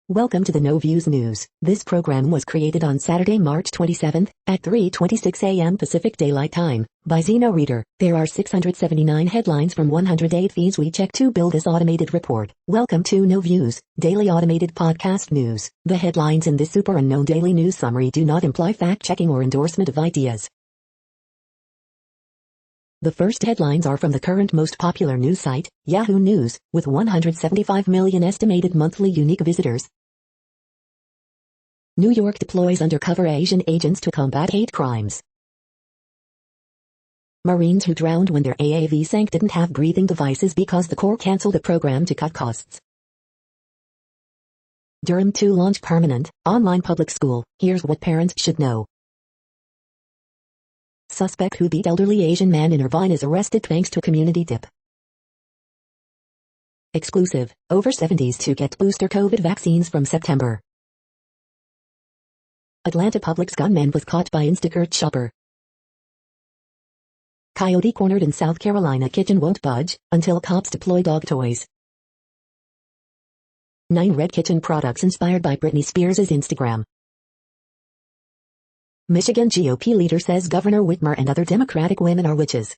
Welcome to the No Views News. This program was created on Saturday, March 27th at 3:26 a.m. Pacific Daylight Time by Zeno Reader. There are 679 headlines from 108 feeds we check to build this automated report. Welcome to No Views, daily automated podcast news. The headlines in this super unknown daily news summary do not imply fact-checking or endorsement of ideas. The first headlines are from the current most popular news site, Yahoo News, with 175 million estimated monthly unique visitors. New York deploys undercover Asian agents to combat hate crimes. Marines who drowned when their AAV sank didn't have breathing devices because the Corps canceled a program to cut costs. Durham to launch permanent, online public school. Here's what parents should know. Suspect who beat elderly Asian man in Irvine is arrested thanks to community tip. Exclusive, over 70s to get booster COVID vaccines from September. Atlanta Publix gunman was caught by Instacart shopper. Coyote cornered in South Carolina kitchen won't budge until cops deploy dog toys. 9 red kitchen products inspired by Britney Spears' Instagram. Michigan GOP leader says Governor Whitmer and other Democratic women are witches.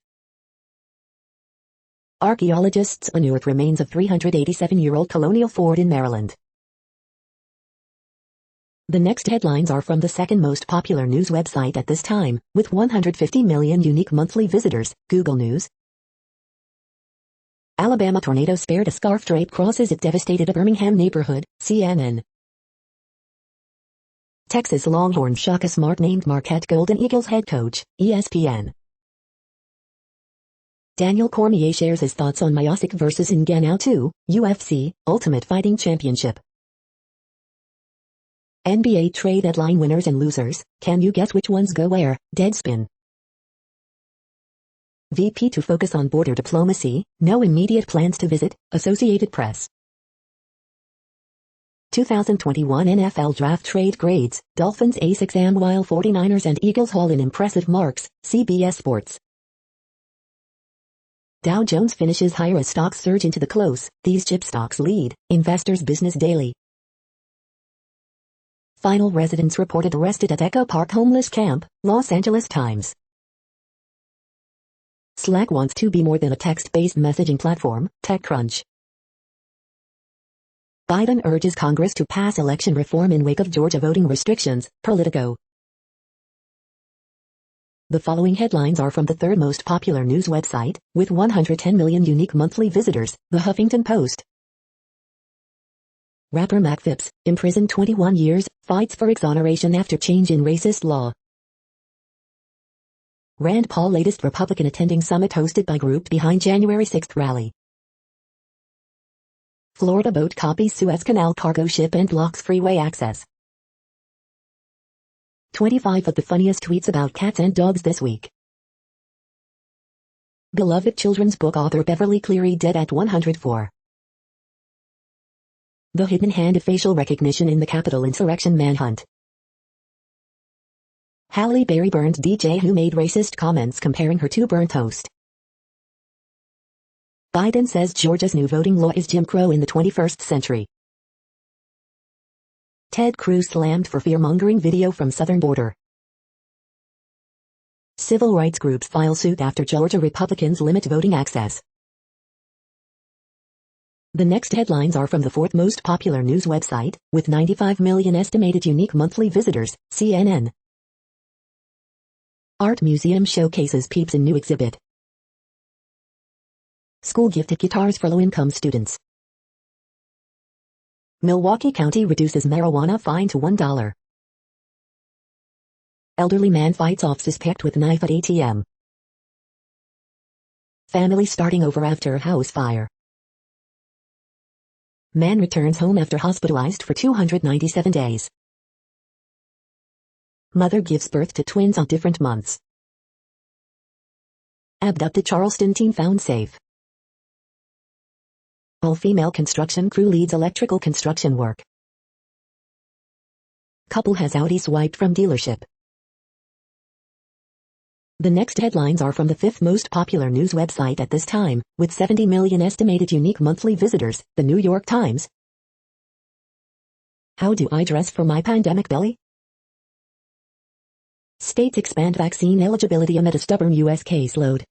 Archaeologists unearth remains of 387-year-old colonial fort in Maryland. The next headlines are from the second most popular news website at this time, with 150 million unique monthly visitors, Google News. Alabama tornado spared a scarf-draped cross as it devastated a Birmingham neighborhood, CNN. Texas Longhorns shock a smart named Marquette Golden Eagles head coach, ESPN. Daniel Cormier shares his thoughts on Myosic versus Ngannou 2, UFC, Ultimate Fighting Championship. NBA trade deadline winners and losers, can you guess which ones go where? Deadspin. VP to focus on border diplomacy, no immediate plans to visit, Associated Press. 2021 NFL Draft Trade Grades, Dolphins ace exam while 49ers and Eagles haul in impressive marks, CBS Sports. Dow Jones finishes higher as stocks surge into the close, these chip stocks lead, Investors Business Daily. Final residents reported arrested at Echo Park homeless camp, Los Angeles Times. Slack wants to be more than a text-based messaging platform, TechCrunch. Biden urges Congress to pass election reform in wake of Georgia voting restrictions, Politico. The following headlines are from the third most popular news website, with 110 million unique monthly visitors, The Huffington Post. Rapper Mac Phipps, imprisoned 21 years, fights for exoneration after change in racist law. Rand Paul latest Republican attending summit hosted by group behind January 6th rally. Florida boat copies Suez Canal cargo ship and blocks freeway access. 25 of the funniest tweets about cats and dogs this week. Beloved children's book author Beverly Cleary dead at 104. The hidden hand of facial recognition in the Capitol insurrection manhunt. Halle Berry burned DJ who made racist comments comparing her to burnt toast. Biden says Georgia's new voting law is Jim Crow in the 21st century. Ted Cruz slammed for fear-mongering video from southern border. Civil rights groups file suit after Georgia Republicans limit voting access. The next headlines are from the fourth most popular news website, with 95 million estimated unique monthly visitors, CNN. Art museum showcases Peeps in new exhibit. School gifted guitars for low-income students. Milwaukee County reduces marijuana fine to $1. Elderly man fights off suspect with knife at ATM. Family starting over after house fire. Man returns home after hospitalized for 297 days. Mother gives birth to twins on different months. Abducted Charleston teen found safe. All-female construction crew leads electrical construction work. Couple has Audi swiped from dealership. The next headlines are from the fifth most popular news website at this time, with 70 million estimated unique monthly visitors, The New York Times. How do I dress for my pandemic belly? States expand vaccine eligibility amid a stubborn U.S. caseload.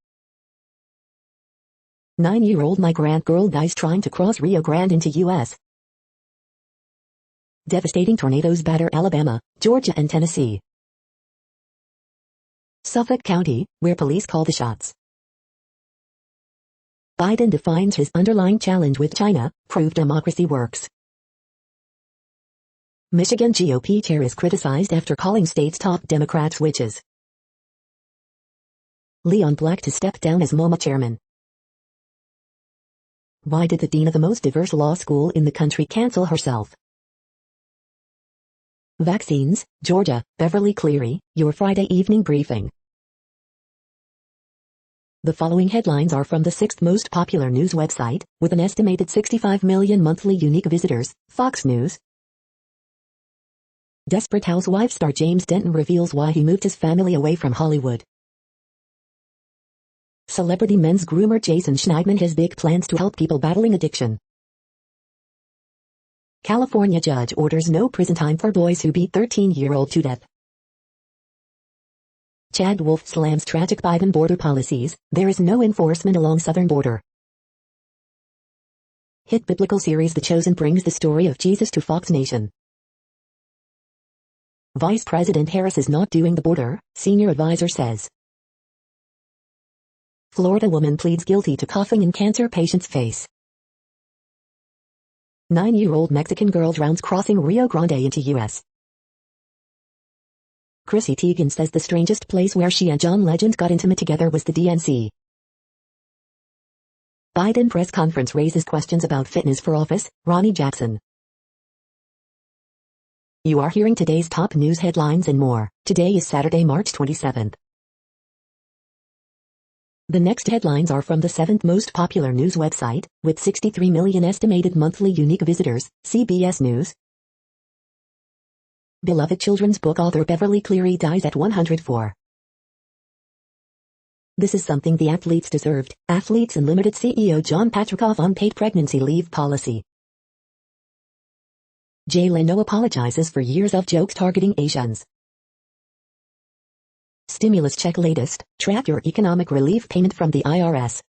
9-year-old migrant girl dies trying to cross Rio Grande into U.S. Devastating tornadoes batter Alabama, Georgia and Tennessee. Suffolk County, where police call the shots. Biden defines his underlying challenge with China, prove democracy works. Michigan GOP chair is criticized after calling state's top Democrats witches. Leon Black to step down as MoMA chairman. Why did the dean of the most diverse law school in the country cancel herself? Vaccines, Georgia, Beverly Cleary, your Friday evening briefing. The following headlines are from the 6th most popular news website, with an estimated 65 million monthly unique visitors, Fox News. Desperate Housewives star James Denton reveals why he moved his family away from Hollywood. Celebrity men's groomer Jason Schneidman has big plans to help people battling addiction. California judge orders no prison time for boys who beat 13-year-old to death. Chad Wolf slams tragic Biden border policies, there is no enforcement along southern border. Hit biblical series The Chosen brings the story of Jesus to Fox Nation. Vice President Harris is not doing the border, senior advisor says. Florida woman pleads guilty to coughing in cancer patient's face. 9-year-old Mexican girl drowns crossing Rio Grande into U.S. Chrissy Teigen says the strangest place where she and John Legend got intimate together was the DNC. Biden press conference raises questions about fitness for office, Ronnie Jackson. You are hearing today's top news headlines and more. Today is Saturday, March 27th. The next headlines are from the 7th most popular news website, with 63 million estimated monthly unique visitors, CBS News. Beloved children's book author Beverly Cleary dies at 104. This is something the athletes deserved. Athletes Unlimited CEO John Patricof on paid pregnancy leave policy. Jay Leno apologizes for years of jokes targeting Asians. Stimulus check latest, track your economic relief payment from the IRS.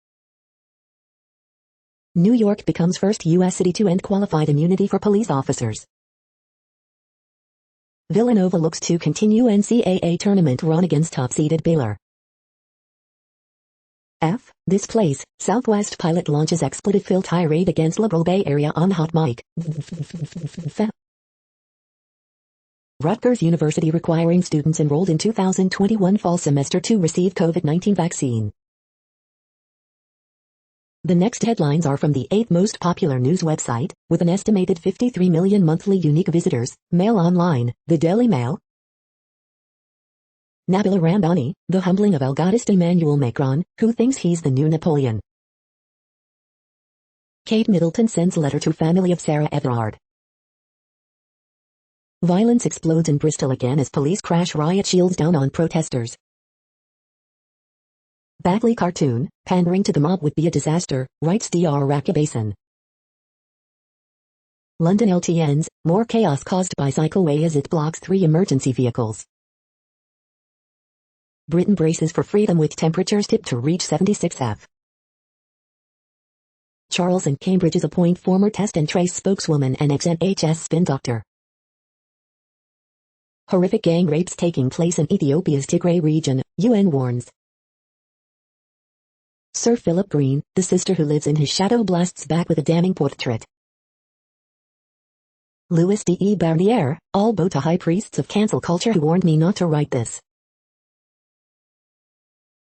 New York becomes first U.S. city to end qualified immunity for police officers. Villanova looks to continue NCAA tournament run against top-seeded Baylor. This place, Southwest pilot launches expletive-filled tirade against liberal Bay Area on hot mic. Rutgers University requiring students enrolled in 2021 fall semester to receive COVID-19 vaccine. The next headlines are from the 8th most popular news website, with an estimated 53 million monthly unique visitors, Mail Online, the Daily Mail. Nabila Rambani, the humbling of Algodist Emmanuel Macron, who thinks he's the new Napoleon. Kate Middleton sends letter to family of Sarah Everard. Violence explodes in Bristol again as police crash riot shields down on protesters. Bagley cartoon, pandering to the mob would be a disaster, writes Dr. Rakabason. London LTNs, more chaos caused by cycleway as it blocks 3 emergency vehicles. Britain braces for freedom with temperatures tipped to reach 76 F. Charles and Cambridge's appoint former test and trace spokeswoman and ex-NHS spin doctor. Horrific gang rapes taking place in Ethiopia's Tigray region, UN warns. Sir Philip Green, the sister who lives in his shadow blasts back with a damning portrait. Louis D.E. Barnier, all bow to high priests of cancel culture who warned me not to write this.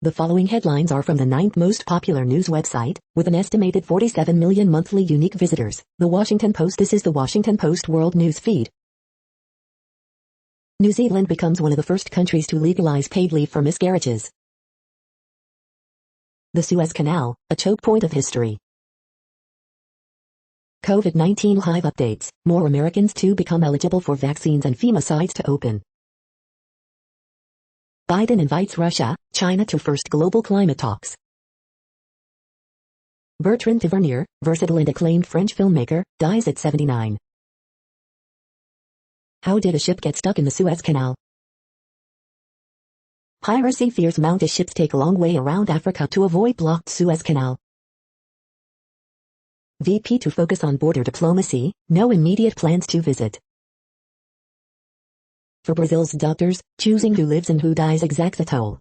The following headlines are from the 9th most popular news website, with an estimated 47 million monthly unique visitors, The Washington Post. This is the Washington Post World News Feed. New Zealand becomes one of the first countries to legalize paid leave for miscarriages. The Suez Canal, a choke point of history. COVID-19 live updates, more Americans to become eligible for vaccines and FEMA sites to open. Biden invites Russia, China to first global climate talks. Bertrand Tavernier, versatile and acclaimed French filmmaker, dies at 79. How did a ship get stuck in the Suez Canal? Piracy fears mount as ships take a long way around Africa to avoid blocked Suez Canal. VP to focus on border diplomacy, no immediate plans to visit. For Brazil's doctors, choosing who lives and who dies exacts a toll.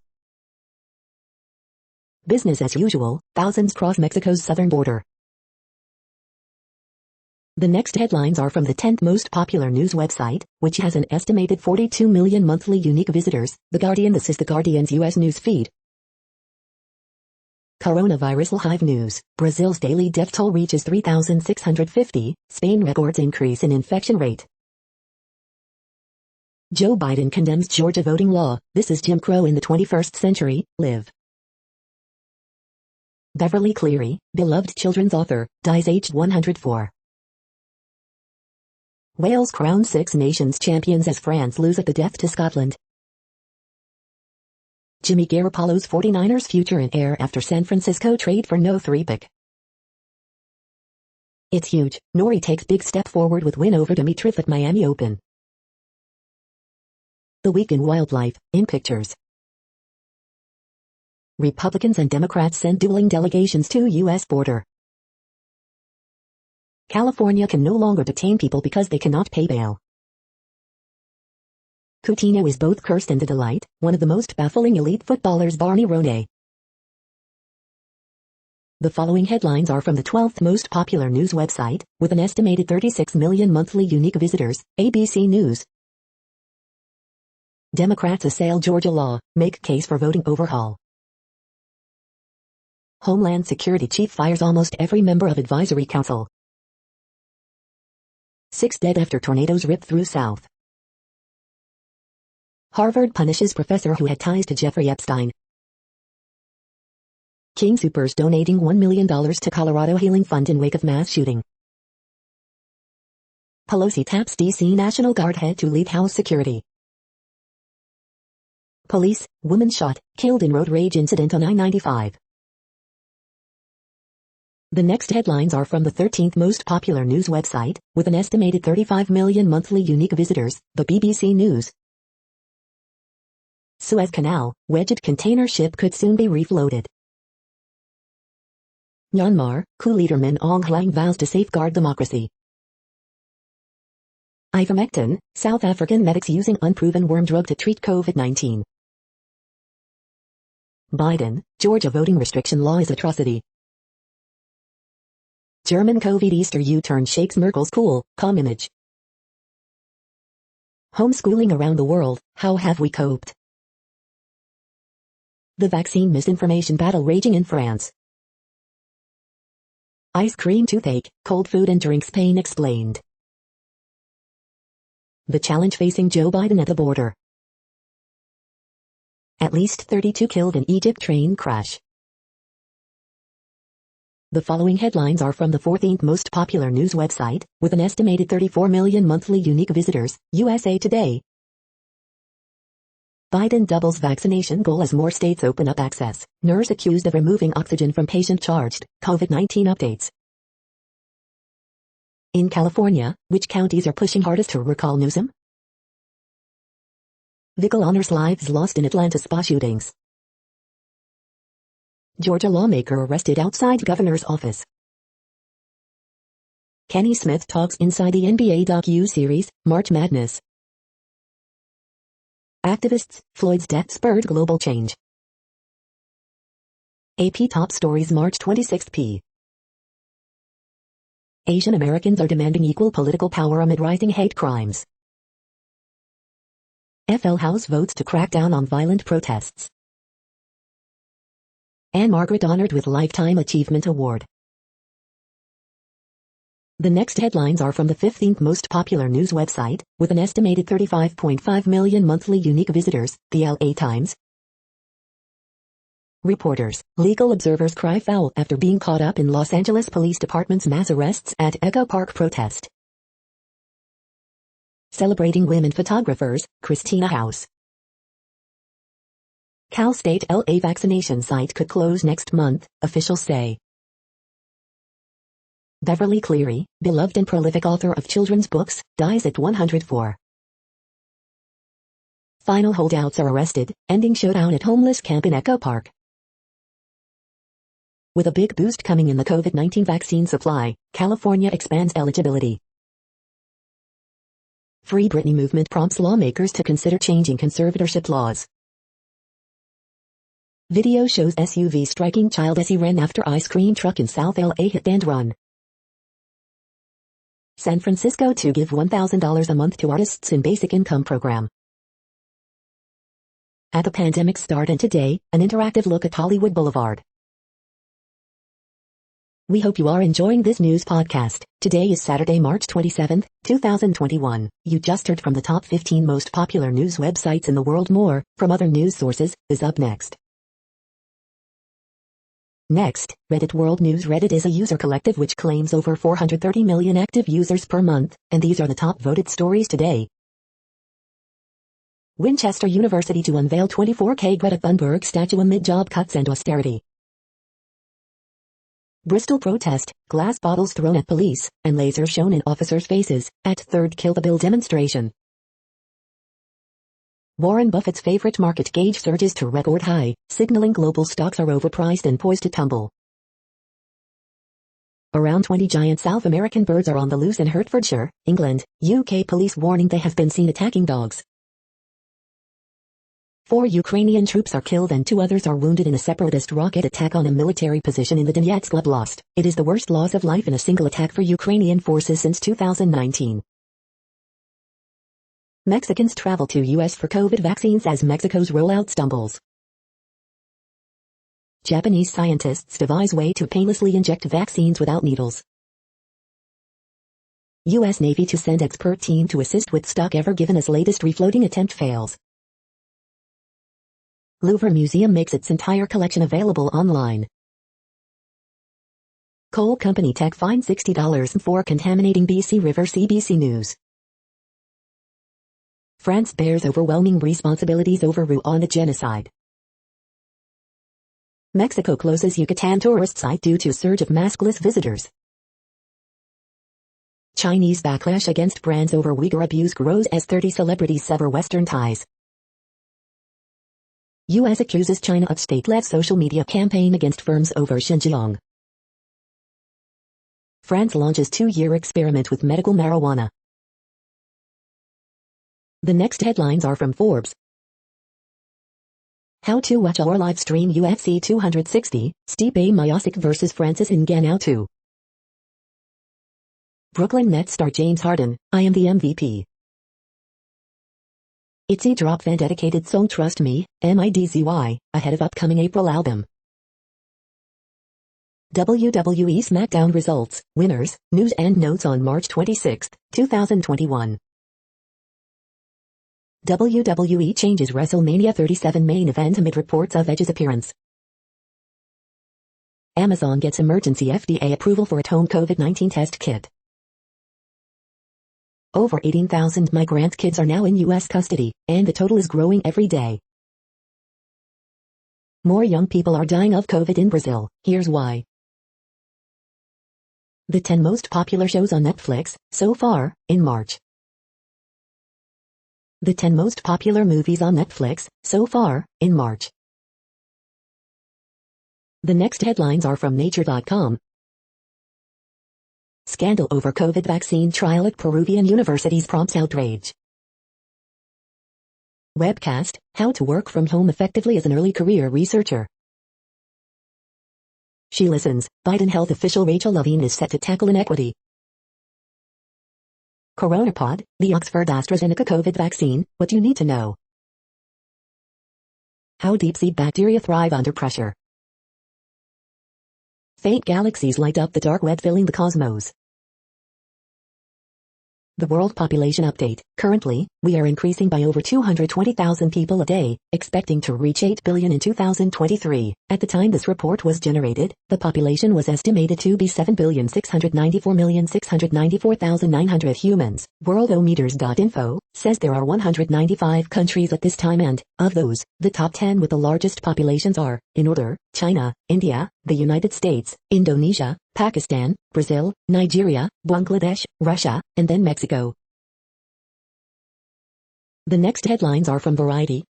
Business as usual, thousands cross Mexico's southern border. The next headlines are from the 10th most popular news website, which has an estimated 42 million monthly unique visitors, The Guardian. This is The Guardian's U.S. news feed. Coronavirus Live News. Brazil's daily death toll reaches 3,650, Spain records increase in infection rate. Joe Biden condemns Georgia voting law, this is Jim Crow in the 21st century, live. Beverly Cleary, beloved children's author, dies aged 104. Wales crowned Six Nations champions as France lose at the death to Scotland. Jimmy Garoppolo's 49ers future in air after San Francisco trade for no 3-pick. It's huge, Nori takes big step forward with win over Dimitrov at Miami Open. The Week in Wildlife, in pictures. Republicans and Democrats send dueling delegations to U.S. border. California can no longer detain people because they cannot pay bail. Coutinho is both cursed and a delight, one of the most baffling elite footballers Barney Ronay. The following headlines are from the 12th most popular news website, with an estimated 36 million monthly unique visitors, ABC News. Democrats assail Georgia law, make case for voting overhaul. Homeland Security Chief fires almost every member of Advisory Council. 6 dead after tornadoes rip through South. Harvard punishes professor who had ties to Jeffrey Epstein. King Soopers donating $1 million to Colorado Healing Fund in wake of mass shooting. Pelosi taps D.C. National Guard head to lead House security. Police, woman shot, killed in road rage incident on I-95. The next headlines are from the 13th most popular news website, with an estimated 35 million monthly unique visitors, the BBC News. Suez Canal, wedged container ship could soon be refloated. Myanmar, coup leader Min Aung Hlaing vows to safeguard democracy. Ivermectin, South African medics using unproven worm drug to treat COVID-19. Biden, Georgia voting restriction law is atrocity. German COVID Easter U-turn shakes Merkel's cool, calm image. Homeschooling around the world, how have we coped? The vaccine misinformation battle raging in France. Ice cream toothache, cold food and drinks pain explained. The challenge facing Joe Biden at the border. At least 32 killed in Egypt train crash. The following headlines are from the 14th most popular news website, with an estimated 34 million monthly unique visitors, USA Today. Biden doubles vaccination goal as more states open up access. Nurse accused of removing oxygen from patient charged. COVID-19 updates. In California, which counties are pushing hardest to recall Newsom? Vehicle honors lives lost in Atlanta spa shootings. Georgia lawmaker arrested outside governor's office. Kenny Smith talks inside the NBA docu-series, March Madness. Activists, Floyd's death spurred global change. AP top stories March 26th. Asian Americans are demanding equal political power amid rising hate crimes. FL House votes to crack down on violent protests. Anne Margaret honored with Lifetime Achievement Award. The next headlines are from the 15th most popular news website, with an estimated 35.5 million monthly unique visitors, the LA Times. Reporters, legal observers cry foul after being caught up in Los Angeles Police Department's mass arrests at Echo Park protest. Celebrating women photographers, Christina House. Cal State LA vaccination site could close next month, officials say. Beverly Cleary, beloved and prolific author of children's books, dies at 104. Final holdouts are arrested, ending showdown at homeless camp in Echo Park. With a big boost coming in the COVID-19 vaccine supply, California expands eligibility. Free Britney movement prompts lawmakers to consider changing conservatorship laws. Video shows SUV striking child as he ran after ice cream truck in South LA hit and run. San Francisco to give $1,000 a month to artists in basic income program. At the pandemic's start and today, an interactive look at Hollywood Boulevard. We hope you are enjoying this news podcast. Today is Saturday, March 27, 2021. You just heard from the top 15 most popular news websites in the world. More from other news sources is up next. Next, Reddit World News. Reddit is a user collective which claims over 430 million active users per month, and these are the top voted stories today. Winchester University to unveil 24K Greta Thunberg statue amid job cuts and austerity. Bristol protest, glass bottles thrown at police, and lasers shown in officers' faces, at third Kill the Bill demonstration. Warren Buffett's favorite market gauge surges to record high, signaling global stocks are overpriced and poised to tumble. Around 20 giant South American birds are on the loose in Hertfordshire, England. UK police warning they have been seen attacking dogs. 4 Ukrainian troops are killed and 2 others are wounded in a separatist rocket attack on a military position in the Donetsk Oblast. It is the worst loss of life in a single attack for Ukrainian forces since 2019. Mexicans travel to U.S. for COVID vaccines as Mexico's rollout stumbles. Japanese scientists devise way to painlessly inject vaccines without needles. U.S. Navy to send expert team to assist with stock ever given as latest refloating attempt fails. Louvre Museum makes its entire collection available online. Coal company tech fined $60 for contaminating BC River. CBC News. France bears overwhelming responsibilities over Rwanda genocide. Mexico closes Yucatan tourist site due to surge of maskless visitors. Chinese backlash against brands over Uyghur abuse grows as 30 celebrities sever Western ties. U.S. accuses China of state-led social media campaign against firms over Xinjiang. France launches 2-year experiment with medical marijuana. The next headlines are from Forbes. How to watch or live stream UFC 260, Stipe Miocic vs Francis Ngannou 2. Brooklyn Nets star James Harden, I am the MVP. ITZY drop fan dedicated song Trust Me, MIDZY, ahead of upcoming April album. WWE SmackDown results, winners, news and notes on March 26, 2021. WWE changes WrestleMania 37 main event amid reports of Edge's appearance. Amazon gets emergency FDA approval for at-home COVID-19 test kit. Over 18,000 migrant kids are now in U.S. custody, and the total is growing every day. More young people are dying of COVID in Brazil. Here's why. The 10 most popular shows on Netflix, so far, in March. The 10 most popular movies on Netflix, so far, in March. The next headlines are from Nature.com. Scandal over COVID vaccine trial at Peruvian universities prompts outrage. Webcast, How to Work from Home Effectively as an Early Career Researcher. She Listens, Biden health official Rachel Levine is set to tackle inequity. CoronaPod, the Oxford AstraZeneca COVID vaccine, what you need to know. How deep-sea bacteria thrive under pressure. Faint galaxies light up the dark web filling the cosmos. The World Population Update. Currently, we are increasing by over 220,000 people a day, expecting to reach 8 billion in 2023. At the time this report was generated, the population was estimated to be 7,694,694,900 humans. Worldometers.info says there are 195 countries at this time and, of those, the top 10 with the largest populations are, in order, China, India, the United States, Indonesia, Pakistan, Brazil, Nigeria, Bangladesh, Russia, and then Mexico. The next headlines are from Variety.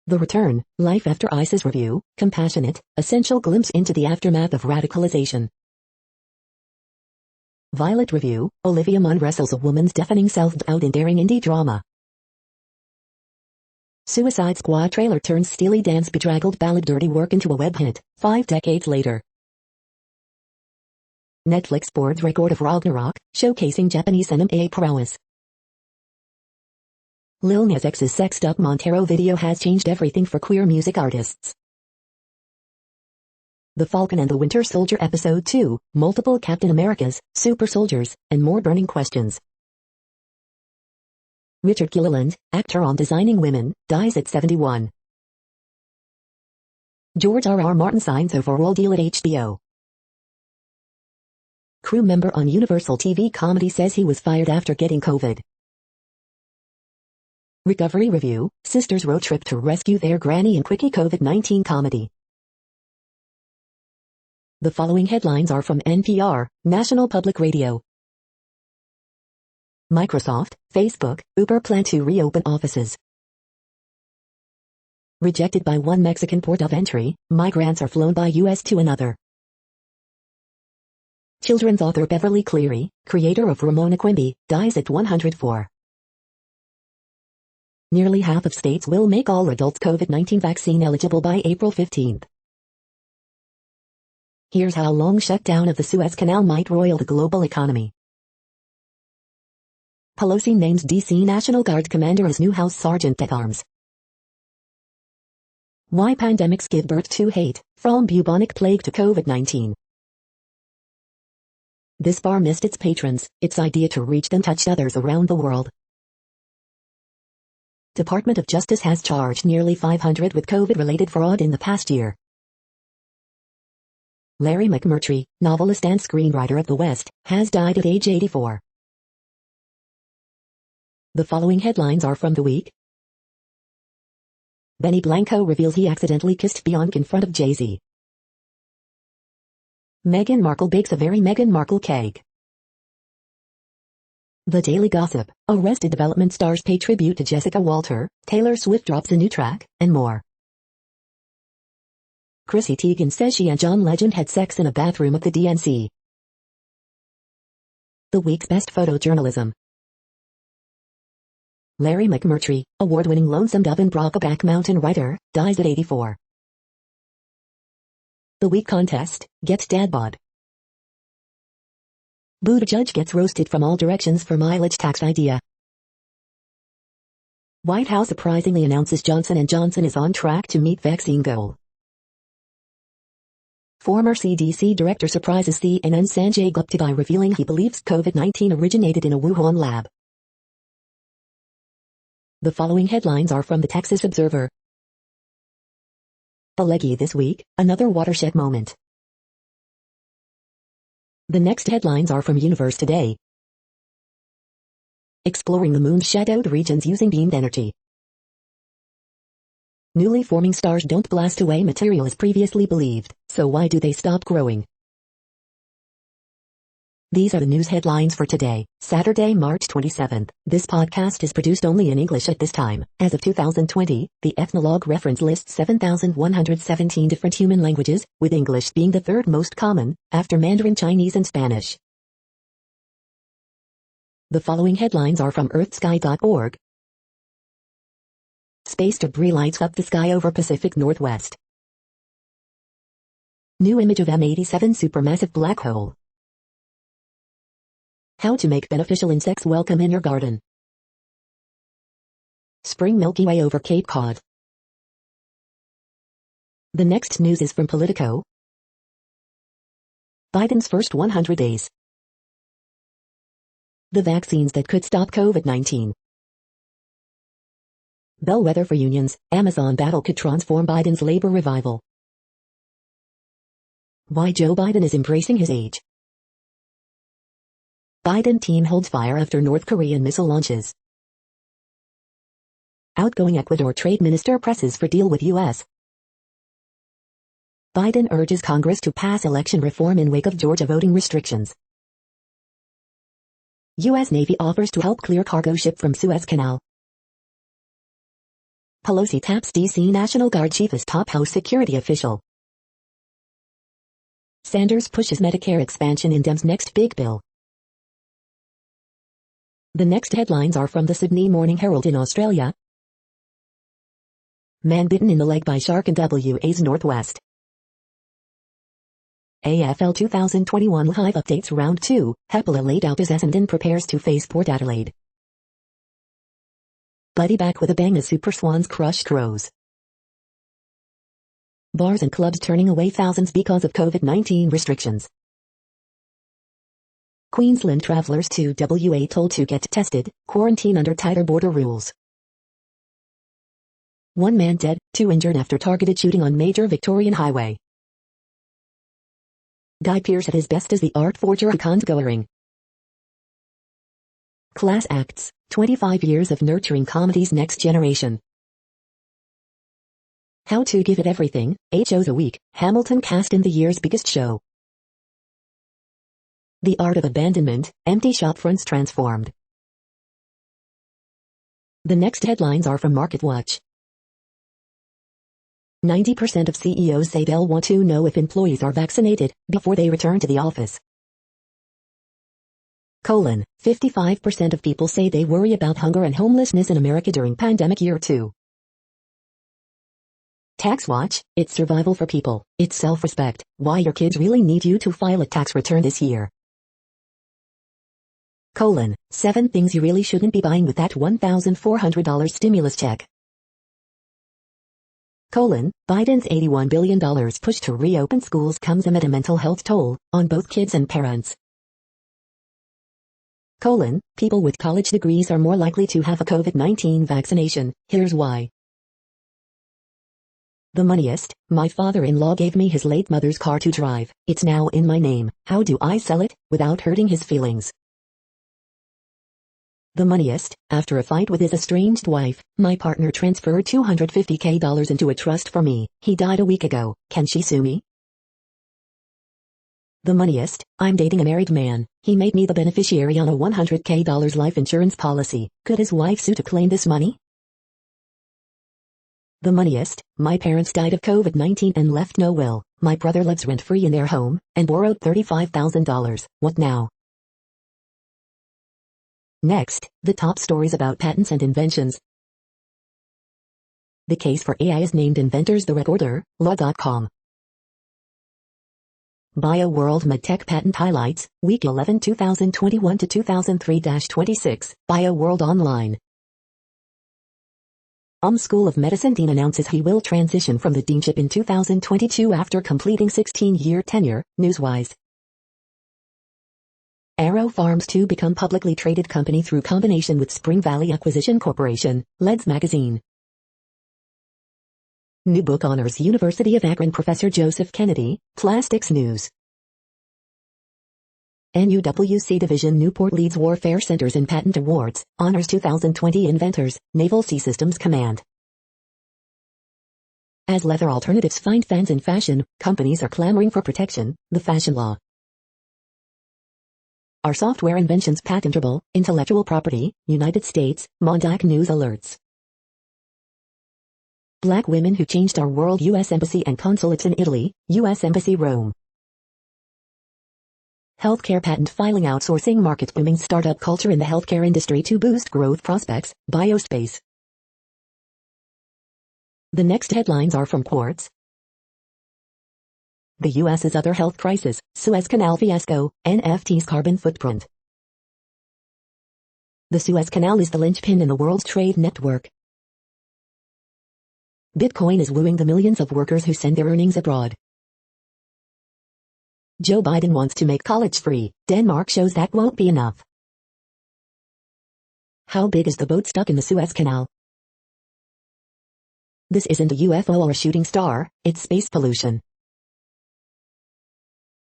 The Return, Life After ISIS Review, Compassionate, Essential Glimpse into the Aftermath of Radicalization. Violet Review, Olivia Munn wrestles a woman's deafening self-doubt in daring indie drama. Suicide Squad trailer turns Steely Dan's bedraggled ballad Dirty Work into a web hit, 5 decades later. Netflix boards record of Ragnarok, showcasing Japanese anime prowess. Lil Nas X's Sexed Up Montero video has changed everything for queer music artists. The Falcon and the Winter Soldier Episode 2, multiple Captain Americas, super soldiers, and more burning questions. Richard Gilliland, actor on Designing Women, dies at 71. George R.R. Martin signs overall deal at HBO. Crew member on Universal TV comedy says he was fired after getting COVID. Recovery Review, Sisters road trip to rescue their granny in quickie COVID-19 comedy. The following headlines are from NPR, National Public Radio. Microsoft, Facebook, Uber plan to reopen offices. Rejected by one Mexican port of entry, migrants are flown by U.S. to another. Children's author Beverly Cleary, creator of Ramona Quimby, dies at 104. Nearly half of states will make all adults COVID-19 vaccine eligible by April 15. Here's how long shutdown of the Suez Canal might roil the global economy. Pelosi names D.C. National Guard commander as new House Sergeant at Arms. Why pandemics give birth to hate, from bubonic plague to COVID-19. This bar missed its patrons, its idea to reach them touched others around the world. Department of Justice has charged nearly 500 with COVID-related fraud in the past year. Larry McMurtry, novelist and screenwriter of The West, has died at age 84. The following headlines are from The Week. Benny Blanco reveals he accidentally kissed Bianca in front of Jay-Z. Meghan Markle bakes a very Meghan Markle cake. The Daily Gossip, Arrested Development stars pay tribute to Jessica Walter, Taylor Swift drops a new track, and more. Chrissy Teigen says she and John Legend had sex in a bathroom at the DNC. The week's best photojournalism. Larry McMurtry, award-winning Lonesome Dove and Brokeback Mountain writer, dies at 84. The week contest, Get Dad Bod. Buttigieg gets roasted from all directions for mileage tax idea. White House surprisingly announces Johnson & Johnson is on track to meet vaccine goal. Former CDC director surprises CNN Sanjay Gupta by revealing he believes COVID-19 originated in a Wuhan lab. The following headlines are from the Texas Observer. Alleghi this week, another watershed moment. The next headlines are from Universe Today. Exploring the moon's shadowed regions using beamed energy. Newly forming stars don't blast away material as previously believed, so why do they stop growing? These are the news headlines for today, Saturday, March 27th. This podcast is produced only in English at this time. As of 2020, the Ethnologue reference lists 7,117 different human languages, with English being the third most common, after Mandarin Chinese and Spanish. The following headlines are from earthsky.org. Space debris lights up the sky over Pacific Northwest. New image of M87 supermassive black hole. How to make beneficial insects welcome in your garden. Spring Milky Way over Cape Cod. The next news is from Politico. Biden's first 100 days. The vaccines that could stop COVID-19. Bellwether for unions, Amazon battle could transform Biden's labor revival. Why Joe Biden is embracing his age. Biden team holds fire after North Korean missile launches. Outgoing Ecuador trade minister presses for deal with U.S. Biden urges Congress to pass election reform in wake of Georgia voting restrictions. U.S. Navy offers to help clear cargo ship from Suez Canal. Pelosi taps D.C. National Guard chief as top House security official. Sanders pushes Medicare expansion in Dems' next big bill. The next headlines are from the Sydney Morning Herald in Australia. Man bitten in the leg by shark in WA's northwest. AFL 2021 Live Updates Round 2, Hepala laid out as Essendon prepares to face Port Adelaide. Buddy back with a bang as Super Swans crush Crows. Bars and clubs turning away thousands because of COVID-19 restrictions. Queensland travellers to WA told to get tested, quarantine under tighter border rules. 1 man dead, 2 injured after targeted shooting on major Victorian highway. Guy Pearce at his best as the art forger who can't go a ring. Class acts, 25 years of nurturing comedy's next generation. How to give it everything, 8 shows a week, Hamilton cast in the year's biggest show. The art of abandonment, empty shopfronts transformed. The next headlines are from MarketWatch. 90% of CEOs say they'll want to know if employees are vaccinated before they return to the office. 55% of people say they worry about hunger and homelessness in America during pandemic year 2. TaxWatch, it's survival for people, it's self-respect, why your kids really need you to file a tax return this year. 7 things you really shouldn't be buying with that $1,400 stimulus check. Biden's $81 billion push to reopen schools comes amid a mental health toll on both kids and parents. People with college degrees are more likely to have a COVID-19 vaccination, here's why. The moneyest, my father-in-law gave me his late mother's car to drive, it's now in my name, how do I sell it, without hurting his feelings? The moneyest, after a fight with his estranged wife, my partner transferred $250K into a trust for me, he died a week ago, can she sue me? The moneyest, I'm dating a married man, he made me the beneficiary on a $100K life insurance policy, could his wife sue to claim this money? The moneyest, my parents died of COVID-19 and left no will, my brother lives rent-free in their home, and borrowed $35,000, what now? Next, the top stories about patents and inventions. The case for AI is named inventors the recorder, law.com. BioWorld MedTech Patent Highlights, Week 11 2021 to 2003-26, BioWorld Online. School of Medicine Dean announces he will transition from the deanship in 2022 after completing 16-year tenure, Newswise. Arrow Farms to become publicly traded company through combination with Spring Valley Acquisition Corporation, Leds Magazine. New book honors University of Akron Professor Joseph Kennedy, Plastics News. NUWC Division Newport leads Warfare Centers in Patent Awards, honors 2020 inventors, Naval Sea Systems Command. As leather alternatives find fans in fashion, companies are clamoring for protection, the fashion law. Are software inventions patentable? Intellectual property, United States, Mondac News alerts. Black women who changed our world. U.S. Embassy and consulates in Italy, U.S. Embassy Rome. Healthcare patent filing outsourcing market booming startup culture in the healthcare industry to boost growth prospects, Biospace. The next headlines are from Quartz. The U.S.'s other health crisis, Suez Canal fiasco, NFT's carbon footprint. The Suez Canal is the linchpin in the world's trade network. Bitcoin is wooing the millions of workers who send their earnings abroad. Joe Biden wants to make college free, Denmark shows that won't be enough. How big is the boat stuck in the Suez Canal? This isn't a UFO or a shooting star, it's space pollution.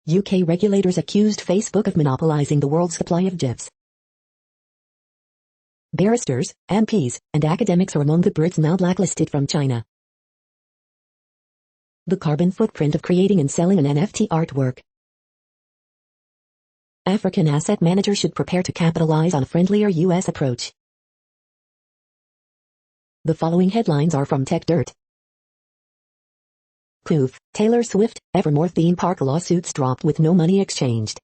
UK regulators accused Facebook of monopolizing the world's supply of GIFs. Barristers, MPs, and academics are among the Brits now blacklisted from China. The carbon footprint of creating and selling an NFT artwork. African asset managers should prepare to capitalize on a friendlier U.S. approach. The following headlines are from TechDirt. Poof, Taylor Swift, Evermore theme park lawsuits dropped with no money exchanged.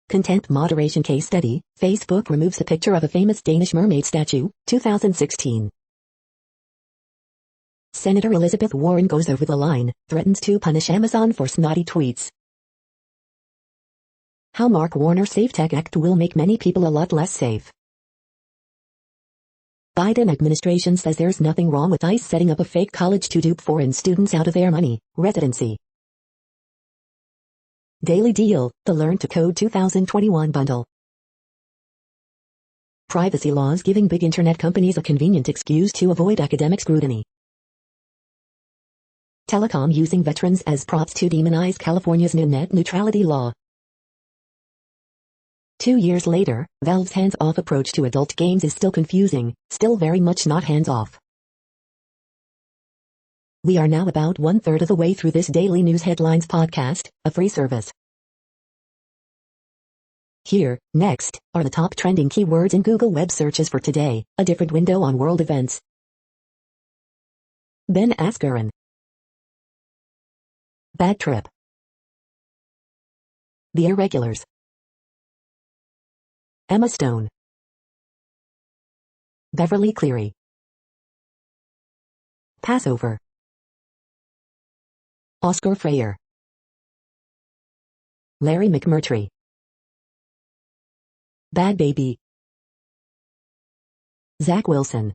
Content moderation case study, Facebook removes a picture of a famous Danish mermaid statue, 2016. Senator Elizabeth Warren goes over the line, threatens to punish Amazon for snotty tweets. How Mark Warner Safe Tech Act will make many people a lot less safe. Biden administration says there's nothing wrong with ICE setting up a fake college to dupe foreign students out of their money, residency. Daily Deal, the Learn to Code 2021 bundle. Privacy laws giving big internet companies a convenient excuse to avoid academic scrutiny. Telecom using veterans as props to demonize California's new net neutrality law. 2 years later, Valve's hands-off approach to adult games is still confusing, still very much not hands-off. We are now about 1/3 of the way through this daily news headlines podcast, a free service. Here, next, are the top trending keywords in Google web searches for today, a different window on world events. Ben Askren. Bad trip. The Irregulars. Emma Stone. Beverly Cleary. Passover. Oscar Freyer. Larry McMurtry. Bad Baby. Zach Wilson.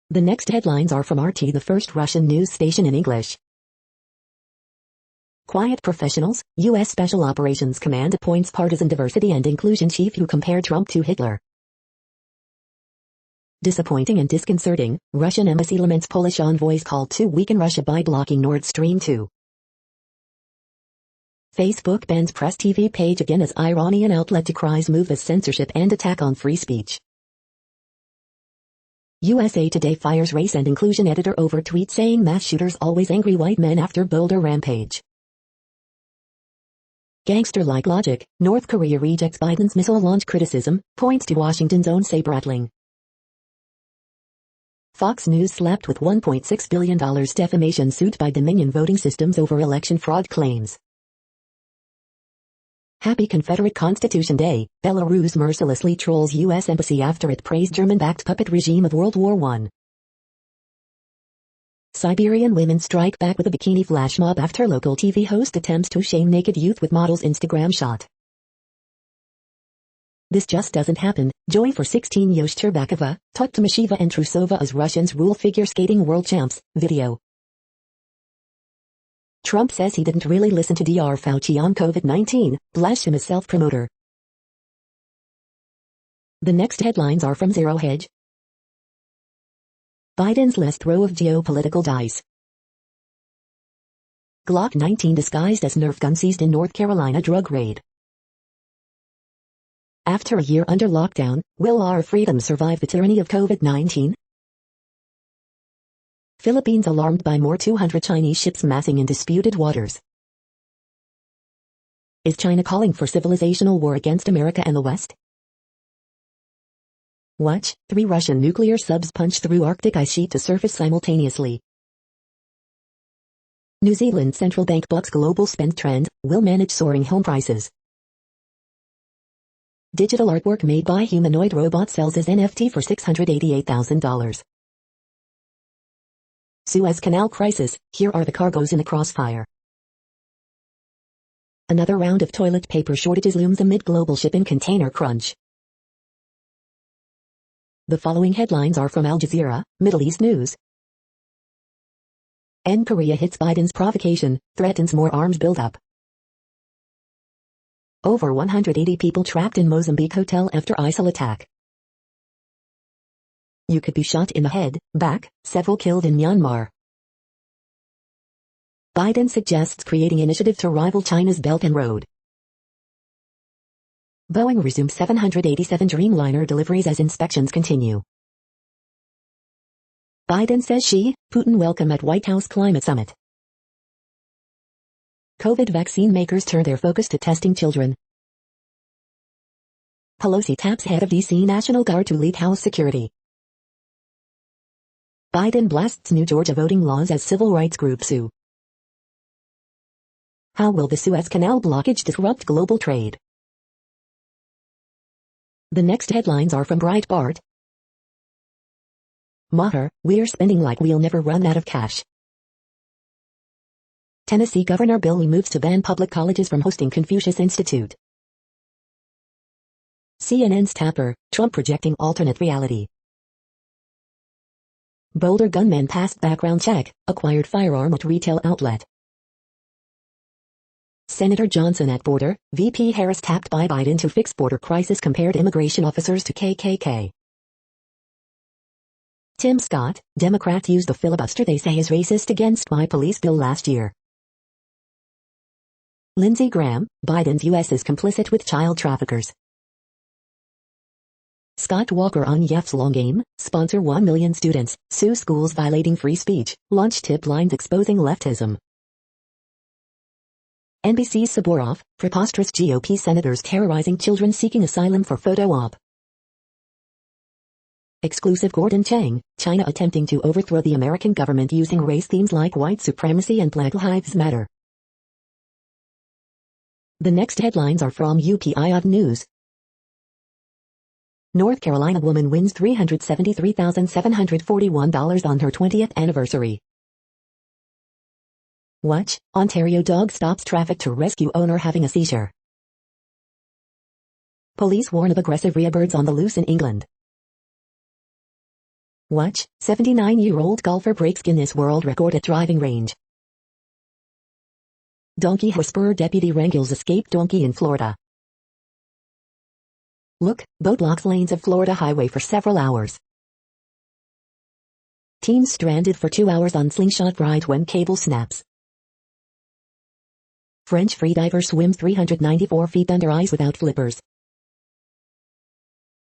The next headlines are from RT, the first Russian news station in English. Quiet professionals, U.S. Special Operations Command appoints partisan diversity and inclusion chief who compared Trump to Hitler. Disappointing and disconcerting, Russian embassy laments Polish envoys called to weaken Russia by blocking Nord Stream 2. Facebook bans Press TV page again as Iranian outlet decries move as censorship and attack on free speech. USA Today fires race and inclusion editor over tweet saying mass shooters always angry white men after Boulder rampage. Gangster-like logic, North Korea rejects Biden's missile launch criticism, points to Washington's own saber-rattling. Fox News slapped with $1.6 billion defamation suit by Dominion Voting Systems over election fraud claims. Happy Confederate Constitution Day, Belarus mercilessly trolls U.S. Embassy after it praised German-backed puppet regime of World War I. Siberian women strike back with a bikini flash mob after local TV host attempts to shame naked youth with model's Instagram shot. This just doesn't happen. Joy for 16 Yoshturbakova, Tuktamasheva and Trusova as Russians rule figure skating world champs, video. Trump says he didn't really listen to Dr. Fauci on COVID-19, blasphemous self-promoter. The next headlines are from Zero Hedge. Biden's last throw of geopolitical dice. Glock 19 disguised as Nerf gun seized in North Carolina drug raid. After a year under lockdown, will our freedom survive the tyranny of COVID-19? Philippines alarmed by more 200 Chinese ships massing in disputed waters. Is China calling for civilizational war against America and the West? Watch, 3 Russian nuclear subs punch through Arctic ice sheet to surface simultaneously. New Zealand central bank bucks global spend trend, will manage soaring home prices. Digital artwork made by humanoid robot sells as NFT for $688,000. Suez Canal crisis, here are the cargoes in the crossfire. Another round of toilet paper shortages looms amid global shipping container crunch. The following headlines are from Al Jazeera, Middle East News. Korea hits Biden's provocation, threatens more arms buildup. Over 180 people trapped in Mozambique hotel after ISIL attack. You could be shot in the head, back, several killed in Myanmar. Biden suggests creating initiative to rival China's Belt and Road. Boeing resumes 787 Dreamliner deliveries as inspections continue. Biden says Xi, Putin welcome at White House Climate Summit. COVID vaccine makers turn their focus to testing children. Pelosi taps head of D.C. National Guard to lead House security. Biden blasts new Georgia voting laws as civil rights group sue. How will the Suez Canal blockage disrupt global trade? The next headlines are from Breitbart. Maher, we're spending like we'll never run out of cash. Tennessee Governor Bill Lee moves to ban public colleges from hosting Confucius Institute. CNN's Tapper, Trump projecting alternate reality. Boulder gunman passed background check, acquired firearm at retail outlet. Senator Johnson at border, VP Harris tapped by Biden to fix border crisis, compared immigration officers to KKK. Tim Scott, Democrats used the filibuster they say is racist against my police bill last year. Lindsey Graham, Biden's U.S. is complicit with child traffickers. Scott Walker on Yef's long game, sponsor 1 million students, sue schools violating free speech, launch tip lines exposing leftism. NBC's Saborov, preposterous GOP senators terrorizing children seeking asylum for photo op. Exclusive Gordon Chang, China attempting to overthrow the American government using race themes like white supremacy and Black Lives Matter. The next headlines are from UPI News. North Carolina woman wins $373,741 on her 20th anniversary. Watch, Ontario dog stops traffic to rescue owner having a seizure. Police warn of aggressive rearbirds on the loose in England. Watch, 79-year-old golfer breaks Guinness World Record at driving range. Donkey whisperer deputy wrangles escaped donkey in Florida. Look, boat blocks lanes of Florida highway for several hours. Teens stranded for 2 hours on slingshot ride when cable snaps. French freediver swims 394 feet under ice without flippers.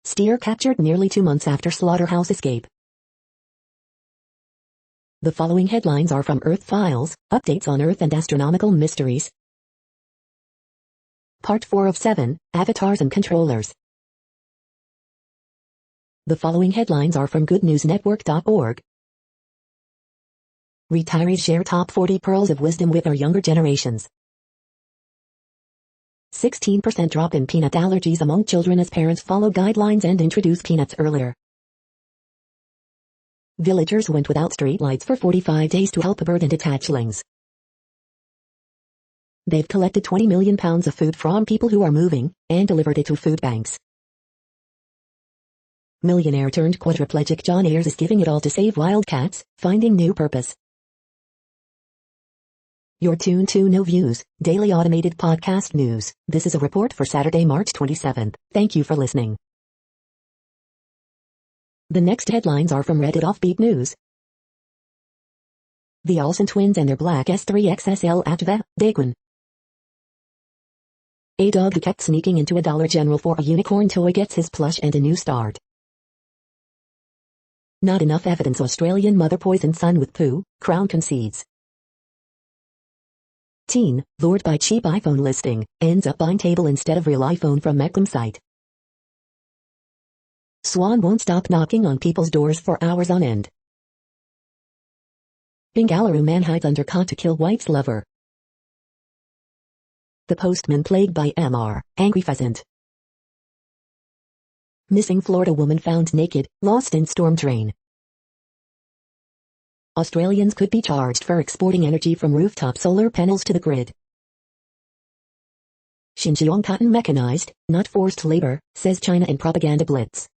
Steer captured nearly 2 months after slaughterhouse escape. The following headlines are from Earth Files, updates on Earth and astronomical mysteries. Part 4 of 7, Avatars and Controllers. The following headlines are from goodnewsnetwork.org. Retirees share top 40 pearls of wisdom with our younger generations. 16% drop in peanut allergies among children as parents follow guidelines and introduce peanuts earlier. Villagers went without streetlights for 45 days to help bird and hatchlings. They've collected 20 million pounds of food from people who are moving, and delivered it to food banks. Millionaire turned quadriplegic John Ayers is giving it all to save wildcats, finding new purpose. You're tuned to No Views, daily automated podcast news. This is a report for Saturday, March 27th. Thank you for listening. The next headlines are from Reddit Offbeat News. The Olsen twins and their black S3XSL Activa, Daquin. A dog who kept sneaking into a Dollar General for a unicorn toy gets his plush and a new start. Not enough evidence, Australian mother poisoned son with poo, Crown concedes. Teen, lured by cheap iPhone listing, ends up buying table instead of real iPhone from Mechlem site. Swan won't stop knocking on people's doors for hours on end. Bengaluru man hides under cot to kill wife's lover. The postman plagued by MR, angry pheasant. Missing Florida woman found naked, lost in storm drain. Australians could be charged for exporting energy from rooftop solar panels to the grid. Xinjiang cotton mechanized, not forced labor, says China in propaganda blitz.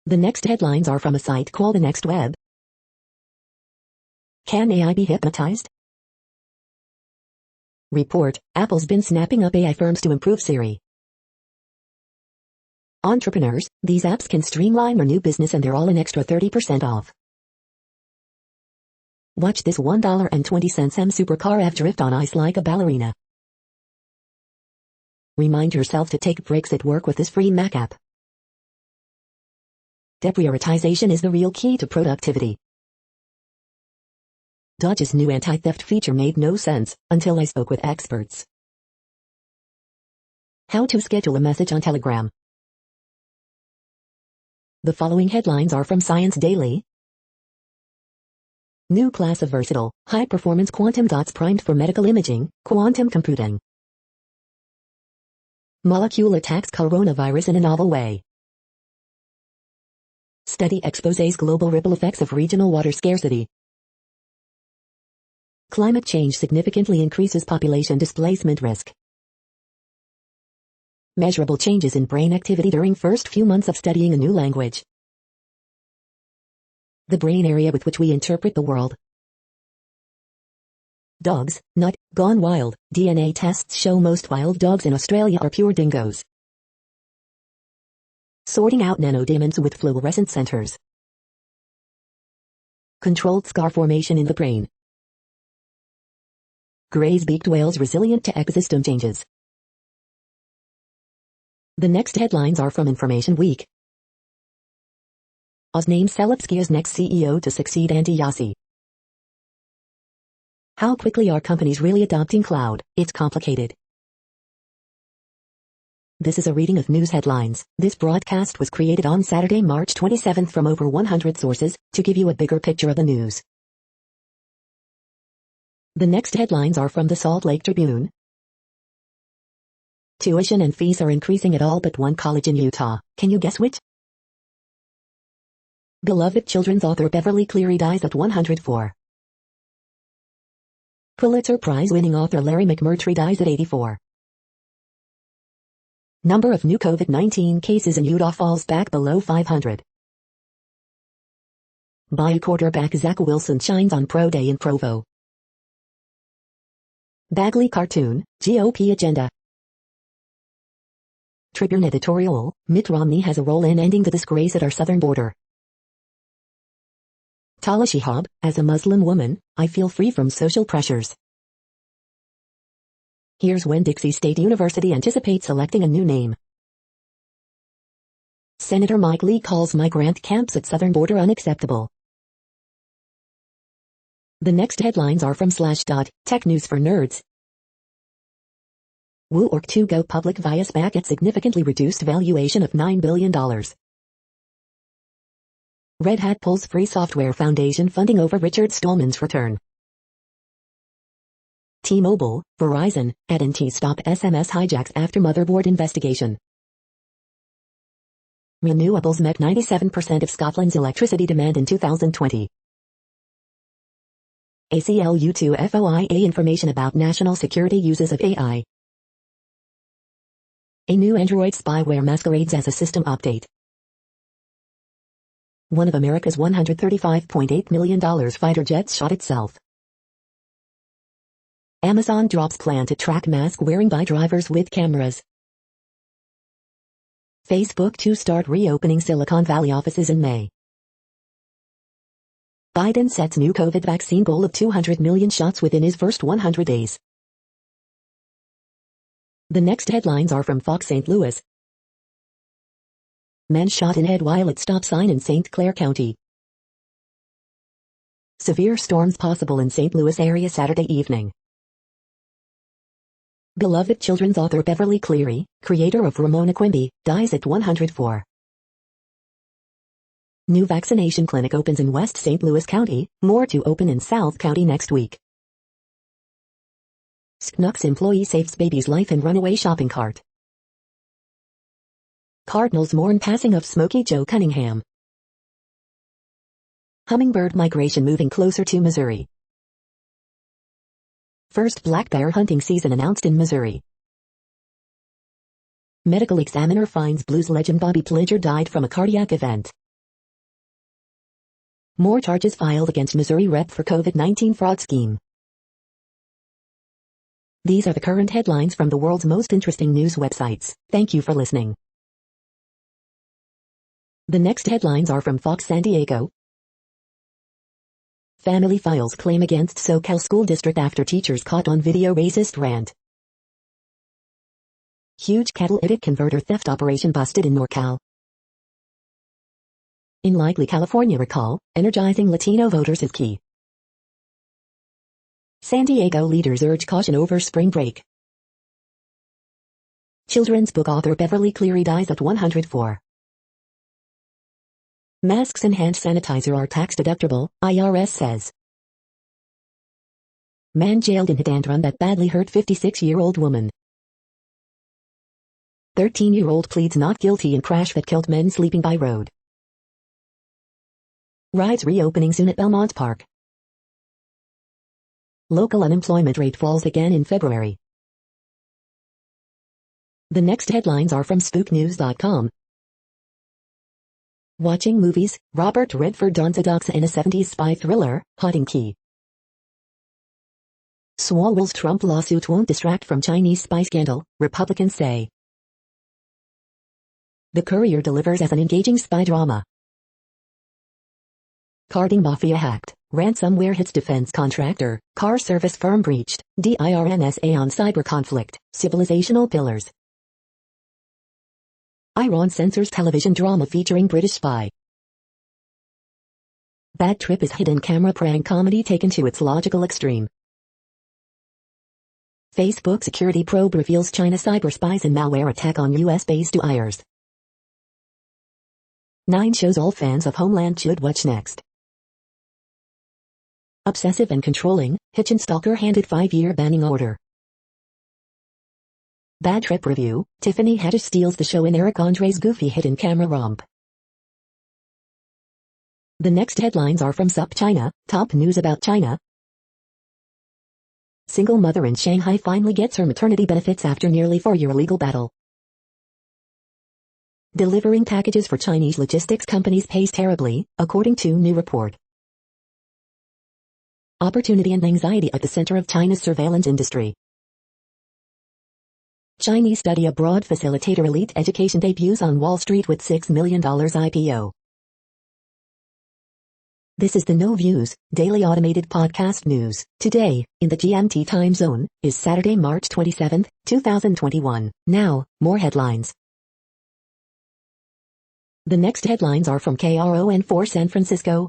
The next headlines are from a site called The Next Web. Can AI be hypnotized? Report, Apple's been snapping up AI firms to improve Siri. Entrepreneurs, these apps can streamline your new business and they're all an extra 30% off. Watch this $1.20 M supercar F drift on ice like a ballerina. Remind yourself to take breaks at work with this free Mac app. Deprioritization is the real key to productivity. Dodge's new anti-theft feature made no sense until I spoke with experts. How to schedule a message on Telegram. The following headlines are from Science Daily. New class of versatile, high-performance quantum dots primed for medical imaging, quantum computing. Molecule attacks coronavirus in a novel way. Study exposes global ripple effects of regional water scarcity. Climate change significantly increases population displacement risk. Measurable changes in brain activity during first few months of studying a new language. The brain area with which we interpret the world. Dogs, not gone wild. DNA tests show most wild dogs in Australia are pure dingoes. Sorting out nanodiamonds with fluorescent centers. Controlled scar formation in the brain. Gray's beaked whales resilient to ecosystem changes. The next headlines are from Information Week. Oz names Selipsky as next CEO to succeed Andy Jassy. How quickly are companies really adopting cloud? It's complicated. This is a reading of news headlines. This broadcast was created on Saturday, March 27th from over 100 sources to give you a bigger picture of the news. The next headlines are from the Salt Lake Tribune. Tuition and fees are increasing at all but one college in Utah. Can you guess which? Beloved children's author Beverly Cleary dies at 104. Pulitzer Prize-winning author Larry McMurtry dies at 84. Number of new COVID-19 cases in Utah falls back below 500. Bayou quarterback Zach Wilson shines on Pro Day in Provo. Bagley cartoon, GOP agenda. Tribune editorial, Mitt Romney has a role in ending the disgrace at our southern border. Tala Shihab, as a Muslim woman, I feel free from social pressures. Here's when Dixie State University anticipates selecting a new name. Senator Mike Lee calls migrant camps at southern border unacceptable. The next headlines are from Slashdot, Tech News for Nerds. WooOrg to go public via SPAC at significantly reduced valuation of $9 billion. Red Hat pulls Free Software Foundation funding over Richard Stallman's return. T-Mobile, Verizon, AT&T stop SMS hijacks after motherboard investigation. Renewables met 97% of Scotland's electricity demand in 2020. ACLU2FOIA information about national security uses of AI. A new Android spyware masquerades as a system update. One of America's $135.8 million fighter jets shot itself. Amazon drops plan to track mask wearing by drivers with cameras. Facebook to start reopening Silicon Valley offices in May. Biden sets new COVID vaccine goal of 200 million shots within his first 100 days. The next headlines are from Fox St. Louis. Man shot in head while at stop sign in St. Clair County. Severe storms possible in St. Louis area Saturday evening. Beloved children's author Beverly Cleary, creator of Ramona Quimby, dies at 104. New vaccination clinic opens in West St. Louis County, more to open in South County next week. Schnucks employee saves baby's life in runaway shopping cart. Cardinals mourn passing of Smokey Joe Cunningham. Hummingbird migration moving closer to Missouri. First black bear hunting season announced in Missouri. Medical examiner finds blues legend Bobby Pledger died from a cardiac event. More charges filed against Missouri rep for COVID-19 fraud scheme. These are the current headlines from the world's most interesting news websites. Thank you for listening. The next headlines are from Fox San Diego. Family files claim against SoCal school district after teachers caught on video racist rant. Huge catalytic converter theft operation busted in NorCal. In likely California recall, energizing Latino voters is key. San Diego leaders urge caution over spring break. Children's book author Beverly Cleary dies at 104. Masks and hand sanitizer are tax deductible, IRS says. Man jailed in hit and run that badly hurt 56-year-old woman. 13-year-old pleads not guilty in crash that killed men sleeping by road. Rides reopening soon at Belmont Park. Local unemployment rate falls again in February. The next headlines are from spooknews.com. Watching movies, Robert Redford dons a doxa in a 70s spy thriller, Haunting Key. Swalwell's Trump lawsuit won't distract from Chinese spy scandal, Republicans say. The Courier delivers as an engaging spy drama. Carding mafia hacked, ransomware hits defense contractor, car service firm breached, DIRNSA on cyber conflict, civilizational pillars. Iran censors television drama featuring British spy. Bad Trip is hidden camera prank comedy taken to its logical extreme. Facebook security probe reveals China cyber spies and malware attack on US-based UIers. 9 shows all fans of Homeland should watch next. Obsessive and controlling, Hitchin stalker handed 5-year banning order. Bad Trip review, Tiffany Haddish steals the show in Eric Andre's goofy hidden camera romp. The next headlines are from SupChina, top news about China. Single mother in Shanghai finally gets her maternity benefits after nearly 4-year legal battle. Delivering packages for Chinese logistics companies pays terribly, according to new report. Opportunity and anxiety at the center of China's surveillance industry. Chinese study abroad facilitator elite education debuts on Wall Street with $6 million IPO. This is the No Views, daily automated podcast news. Today, in the GMT time zone, is Saturday, March 27, 2021. Now, more headlines. The next headlines are from KRON4 San Francisco.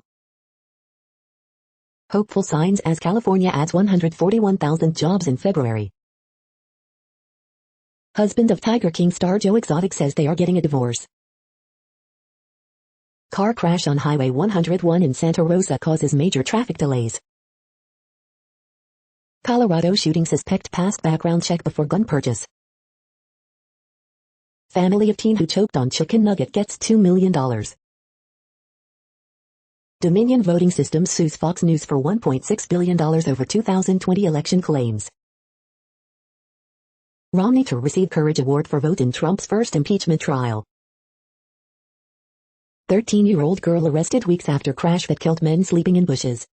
Hopeful signs as California adds 141,000 jobs in February. Husband of Tiger King star Joe Exotic says they are getting a divorce. Car crash on Highway 101 in Santa Rosa causes major traffic delays. Colorado shooting suspect passed background check before gun purchase. Family of teen who choked on chicken nugget gets $2 million. Dominion Voting Systems sues Fox News for $1.6 billion over 2020 election claims. Romney to receive Courage Award for vote in Trump's first impeachment trial. 13-year-old girl arrested weeks after crash that killed men sleeping in bushes.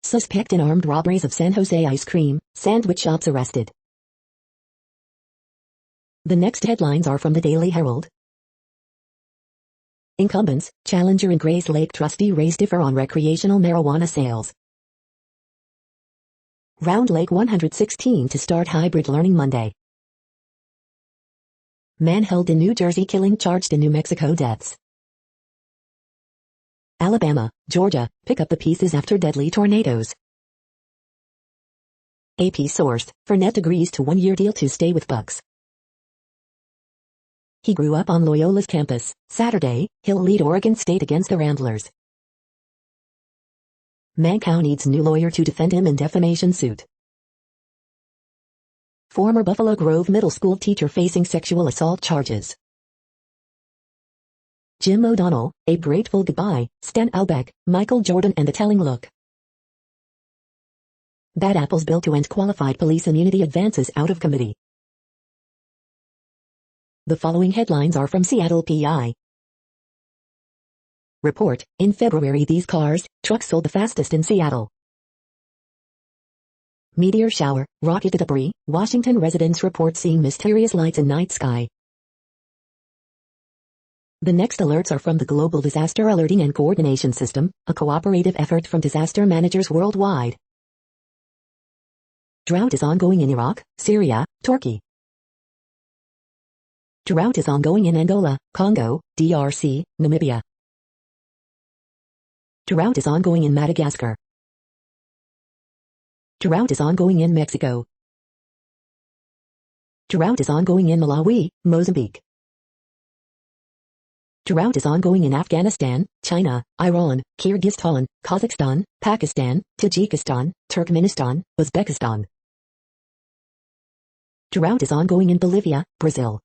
Suspect in armed robberies of San Jose ice cream, sandwich shops arrested. The next headlines are from the Daily Herald. Incumbents, Challenger and Grays Lake trustee raise differ on recreational marijuana sales. Round Lake 116 to start hybrid learning Monday. Man held in New Jersey killing charged in New Mexico deaths. Alabama, Georgia, pick up the pieces after deadly tornadoes. AP source, Fournette agrees to 1-year deal to stay with Bucks. He grew up on Loyola's campus. Saturday, he'll lead Oregon State against the Ramblers. Mancow needs new lawyer to defend him in defamation suit. Former Buffalo Grove Middle School teacher facing sexual assault charges. Jim O'Donnell, A Grateful Goodbye, Stan Albeck, Michael Jordan and a Telling Look. Bad Apple's bill to end qualified police immunity advances out of committee. The following headlines are from Seattle PI. Report, in February these trucks sold the fastest in Seattle. Meteor shower, rocket debris, Washington residents report seeing mysterious lights in night sky. The next alerts are from the Global Disaster Alerting and Coordination System, a cooperative effort from disaster managers worldwide. Drought is ongoing in Iraq, Syria, Turkey. Drought is ongoing in Angola, Congo, DRC, Namibia. Drought is ongoing in Madagascar. Drought is ongoing in Mexico. Drought is ongoing in Malawi, Mozambique. Drought is ongoing in Afghanistan, China, Iran, Kyrgyzstan, Kazakhstan, Pakistan, Tajikistan, Turkmenistan, Uzbekistan. Drought is ongoing in Bolivia, Brazil.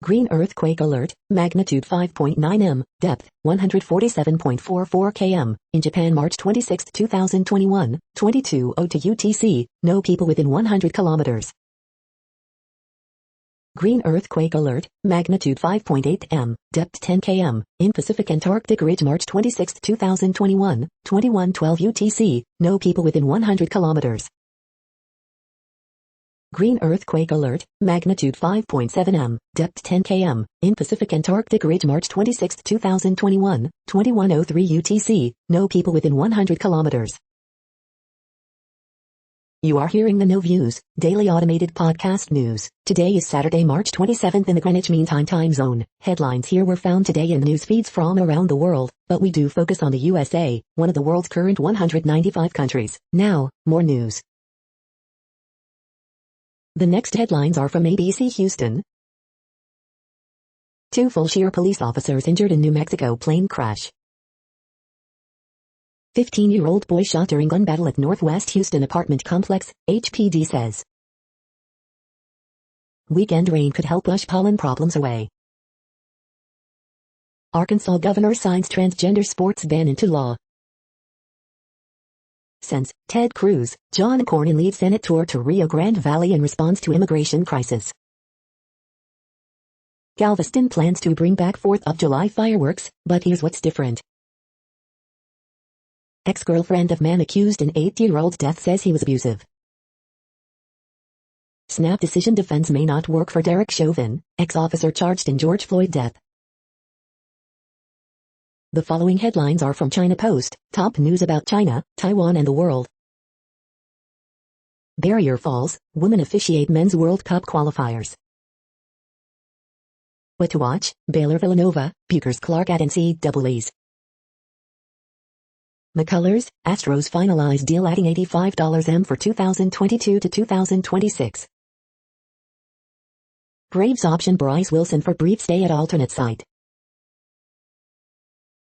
Green earthquake alert, magnitude 5.9 m, depth 147.44 km, in Japan March 26, 2021, 22:02 UTC, no people within 100 kilometers. Green earthquake alert, magnitude 5.8 m, depth 10 km, in Pacific Antarctic Ridge March 26, 2021, 21:12 UTC, no people within 100 kilometers. Green earthquake alert, magnitude 5.7 m, depth 10 km, in Pacific Antarctic Ridge March 26, 2021, 21:03 UTC, no people within 100 kilometers. You are hearing the No Views, daily automated podcast news. Today is Saturday, March 27th in the Greenwich Mean Time zone. Headlines here were found today in news feeds from around the world, but we do focus on the USA, one of the world's current 195 countries. Now, more news. The next headlines are from ABC Houston. 2 Fulshear police officers injured in New Mexico plane crash. 15-year-old boy shot during gun battle at Northwest Houston apartment complex, HPD says. Weekend rain could help push pollen problems away. Arkansas governor signs transgender sports ban into law. Since Ted Cruz, John Cornyn leads Senate tour to Rio Grande Valley in response to immigration crisis. Galveston plans to bring back 4th of July fireworks, but here's what's different. Ex-girlfriend of man accused in 8-year-old's death says he was abusive. Snap decision defense may not work for Derek Chauvin, ex-officer charged in George Floyd death. The following headlines are from China Post, top news about China, Taiwan and the world. Barrier falls, women officiate men's World Cup qualifiers. What to watch, Baylor Villanova, Buchers Clark at NCAAs. McCullers, Astros finalize deal adding $85 M for 2022 to 2026. Braves option Bryce Wilson for brief stay at alternate site.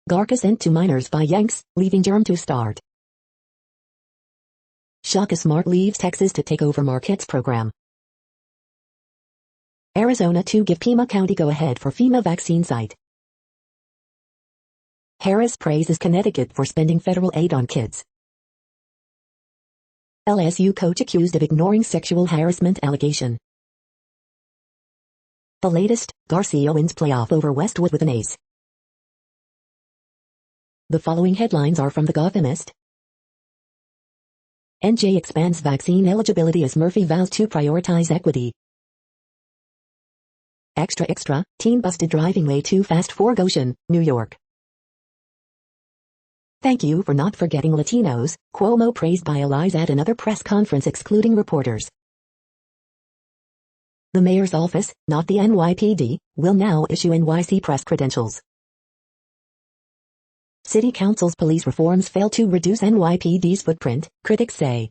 Garca sent to minors by Yanks, leaving Germ to start. Shaka Smart leaves Texas to take over Marquette's program. Arizona to give Pima County go-ahead for FEMA vaccine site. Harris praises Connecticut for spending federal aid on kids. LSU coach accused of ignoring sexual harassment allegation. The latest, Garcia wins playoff over Westwood with an ace. The following headlines are from The Gothamist. NJ expands vaccine eligibility as Murphy vows to prioritize equity. Extra, teen busted driving way too fast for Goshen, New York. Thank you for not forgetting Latinos, Cuomo praised by allies at another press conference excluding reporters. The mayor's office, not the NYPD, will now issue NYC press credentials. City Council's police reforms fail to reduce NYPD's footprint, critics say.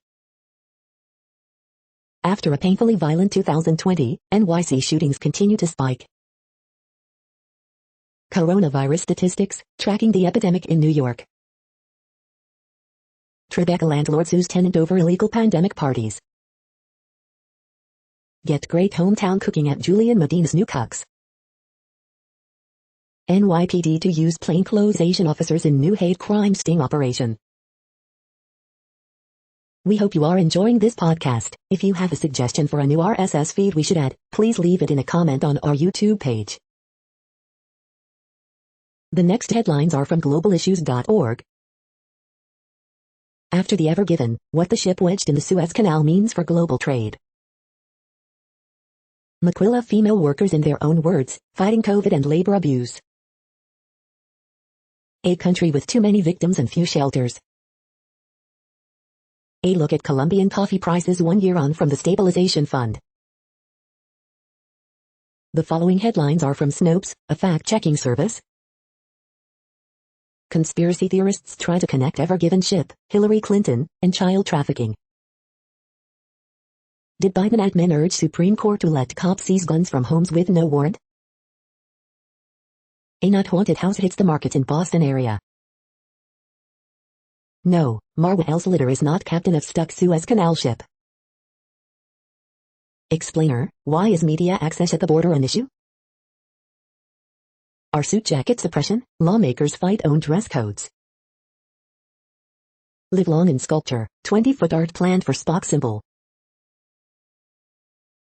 After a painfully violent 2020, NYC shootings continue to spike. Coronavirus statistics, tracking the epidemic in New York. Tribeca landlord sues tenant over illegal pandemic parties. Get great hometown cooking at Julian Medina's new Cucks. NYPD to use plainclothes Asian officers in new hate crime sting operation. We hope you are enjoying this podcast. If you have a suggestion for a new RSS feed we should add, please leave it in a comment on our YouTube page. The next headlines are from globalissues.org. After the Ever Given, what the ship wedged in the Suez Canal means for global trade. Maquila female workers in their own words, fighting COVID and labor abuse. A country with too many victims and few shelters. A look at Colombian coffee prices 1 year on from the Stabilization Fund. The following headlines are from Snopes, a fact-checking service. Conspiracy theorists try to connect Ever Given Ship, Hillary Clinton, and child trafficking. Did Biden admin urge Supreme Court to let cops seize guns from homes with no warrant? A not haunted house hits the market in Boston area. No, Marwa El-Slater is not captain of stuck Suez Canal ship. Explainer, why is media access at the border an issue? Are suit jacket suppression? Lawmakers fight own dress codes. Live long in sculpture, 20-foot art planned for Spock symbol.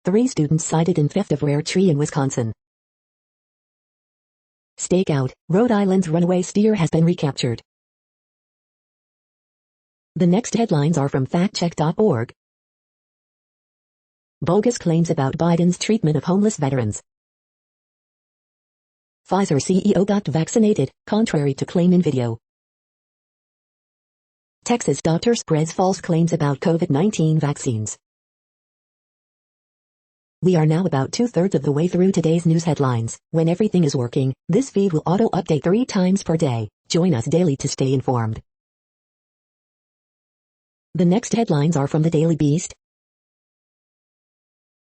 3 students cited in theft of rare tree in Wisconsin. Stakeout, Rhode Island's runaway steer has been recaptured. The next headlines are from factcheck.org. Bogus claims about Biden's treatment of homeless veterans. Pfizer CEO got vaccinated, contrary to claim in video. Texas doctor spreads false claims about COVID-19 vaccines. We are now about 2/3 of the way through today's news headlines. When everything is working, this feed will auto-update 3 times per day. Join us daily to stay informed. The next headlines are from the Daily Beast.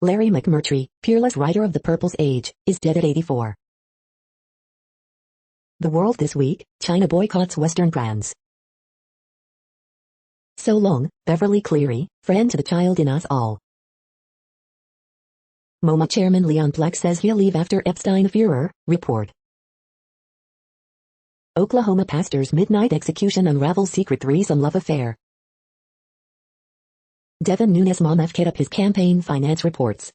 Larry McMurtry, peerless writer of The Purple's Age, is dead at 84. The World this week, China boycotts Western brands. So long, Beverly Cleary, friend to the child in us all. MoMA chairman Leon Plex says he'll leave after Epstein furor, report. Oklahoma pastor's midnight execution unravels secret threesome love affair. Devin Nunes' mom f'd up his campaign finance reports.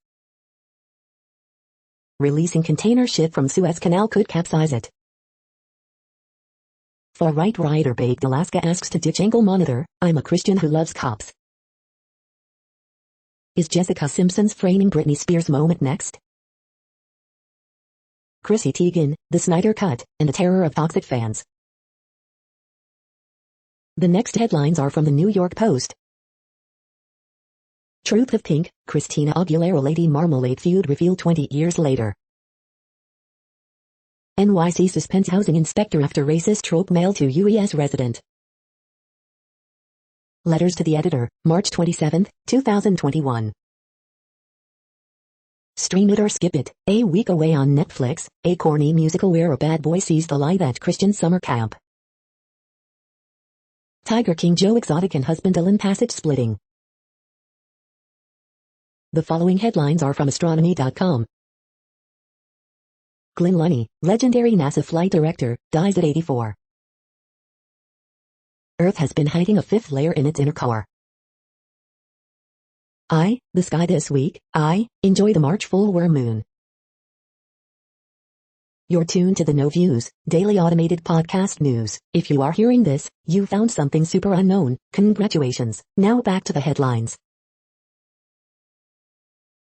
Releasing container ship from Suez Canal could capsize it. Far-right rioter Baked Alaska asks to ditch ankle monitor, I'm a Christian who loves cops. Is Jessica Simpson's framing Britney Spears moment next? Chrissy Teigen, The Snyder Cut, and the terror of toxic fans. The next headlines are from the New York Post. Truth of Pink, Christina Aguilera Lady Marmalade feud revealed 20 years later. NYC suspends housing inspector after racist trope mailed to UES resident. Letters to the editor, March 27, 2021. Stream it or skip it, a week away on Netflix, a corny musical where a bad boy sees the light at Christian summer camp. Tiger King Joe Exotic and husband Ellen Passage splitting. The following headlines are from astronomy.com. Glynn Lunny, legendary NASA flight director, dies at 84. Earth has been hiding a 5th layer in its inner core. The sky this week, enjoy the March full worm moon. You're tuned to the No Views, daily automated podcast news. If you are hearing this, you found something super unknown. Congratulations. Now back to the headlines.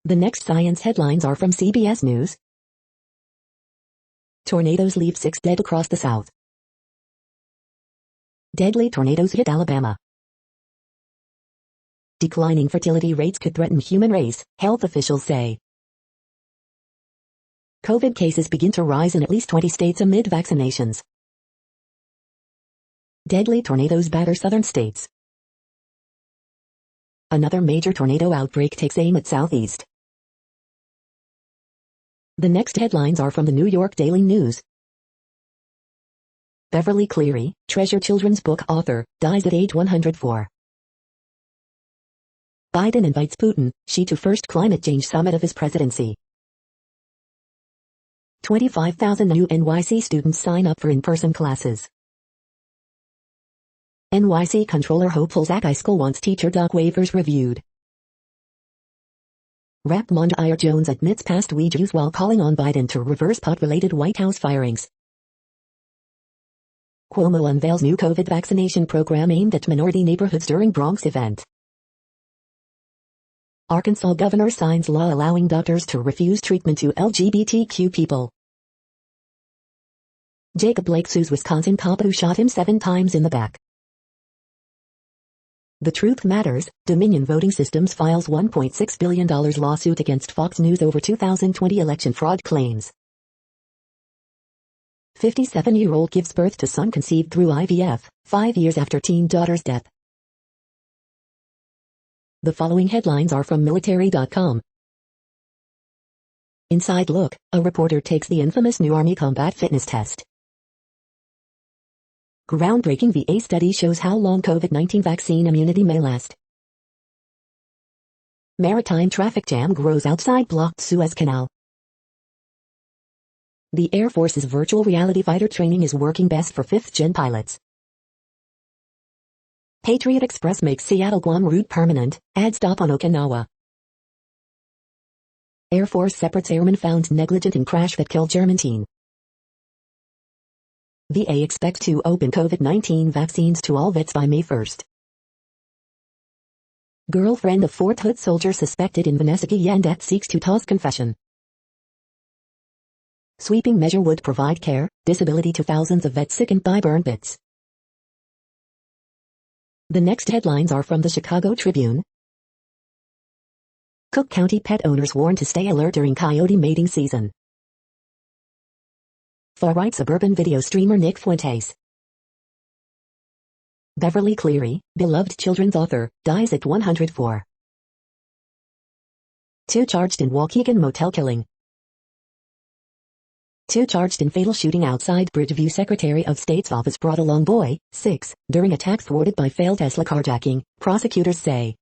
The next science headlines are from CBS News. Tornadoes leave 6 dead across the South. Deadly tornadoes hit Alabama. Declining fertility rates could threaten human race, health officials say. COVID cases begin to rise in at least 20 states amid vaccinations. Deadly tornadoes batter southern states. Another major tornado outbreak takes aim at Southeast. The next headlines are from the New York Daily News. Beverly Cleary, Treasure children's book author, dies at age 104. Biden invites Putin, Xi to first climate change summit of his presidency. 25,000 new NYC students sign up for in-person classes. NYC Controller hopeful Zach Iskell wants teacher doc waivers reviewed. Rep. Mondaire Jones admits past weed use while calling on Biden to reverse pot-related White House firings. Cuomo unveils new COVID vaccination program aimed at minority neighborhoods during Bronx event. Arkansas governor signs law allowing doctors to refuse treatment to LGBTQ people. Jacob Blake sues Wisconsin cop who shot him 7 times in the back. The Truth Matters, Dominion Voting Systems files $1.6 billion lawsuit against Fox News over 2020 election fraud claims. 57-year-old gives birth to son conceived through IVF, 5 years after teen daughter's death. The following headlines are from military.com. Inside look, a reporter takes the infamous new Army combat fitness test. Groundbreaking VA study shows how long COVID-19 vaccine immunity may last. Maritime traffic jam grows outside blocked Suez Canal. The Air Force's virtual reality fighter training is working best for 5th-gen pilots. Patriot Express makes Seattle-Guam route permanent, adds stop on Okinawa. Air Force separates airman found negligent in crash that killed German teen. VA expects to open COVID-19 vaccines to all vets by May 1st. Girlfriend of Fort Hood soldier suspected in Vanessa Guillen death seeks to toss confession. Sweeping measure would provide care, disability to thousands of vets sickened by burn pits. The next headlines are from the Chicago Tribune. Cook County pet owners warned to stay alert during coyote mating season. Far-right suburban video streamer Nick Fuentes. Beverly Cleary, beloved children's author, dies at 104. 2 charged in Waukegan motel killing. 2 charged in fatal shooting outside Bridgeview. Secretary of State's office brought along boy, 6, during attack thwarted by failed Tesla carjacking, prosecutors say.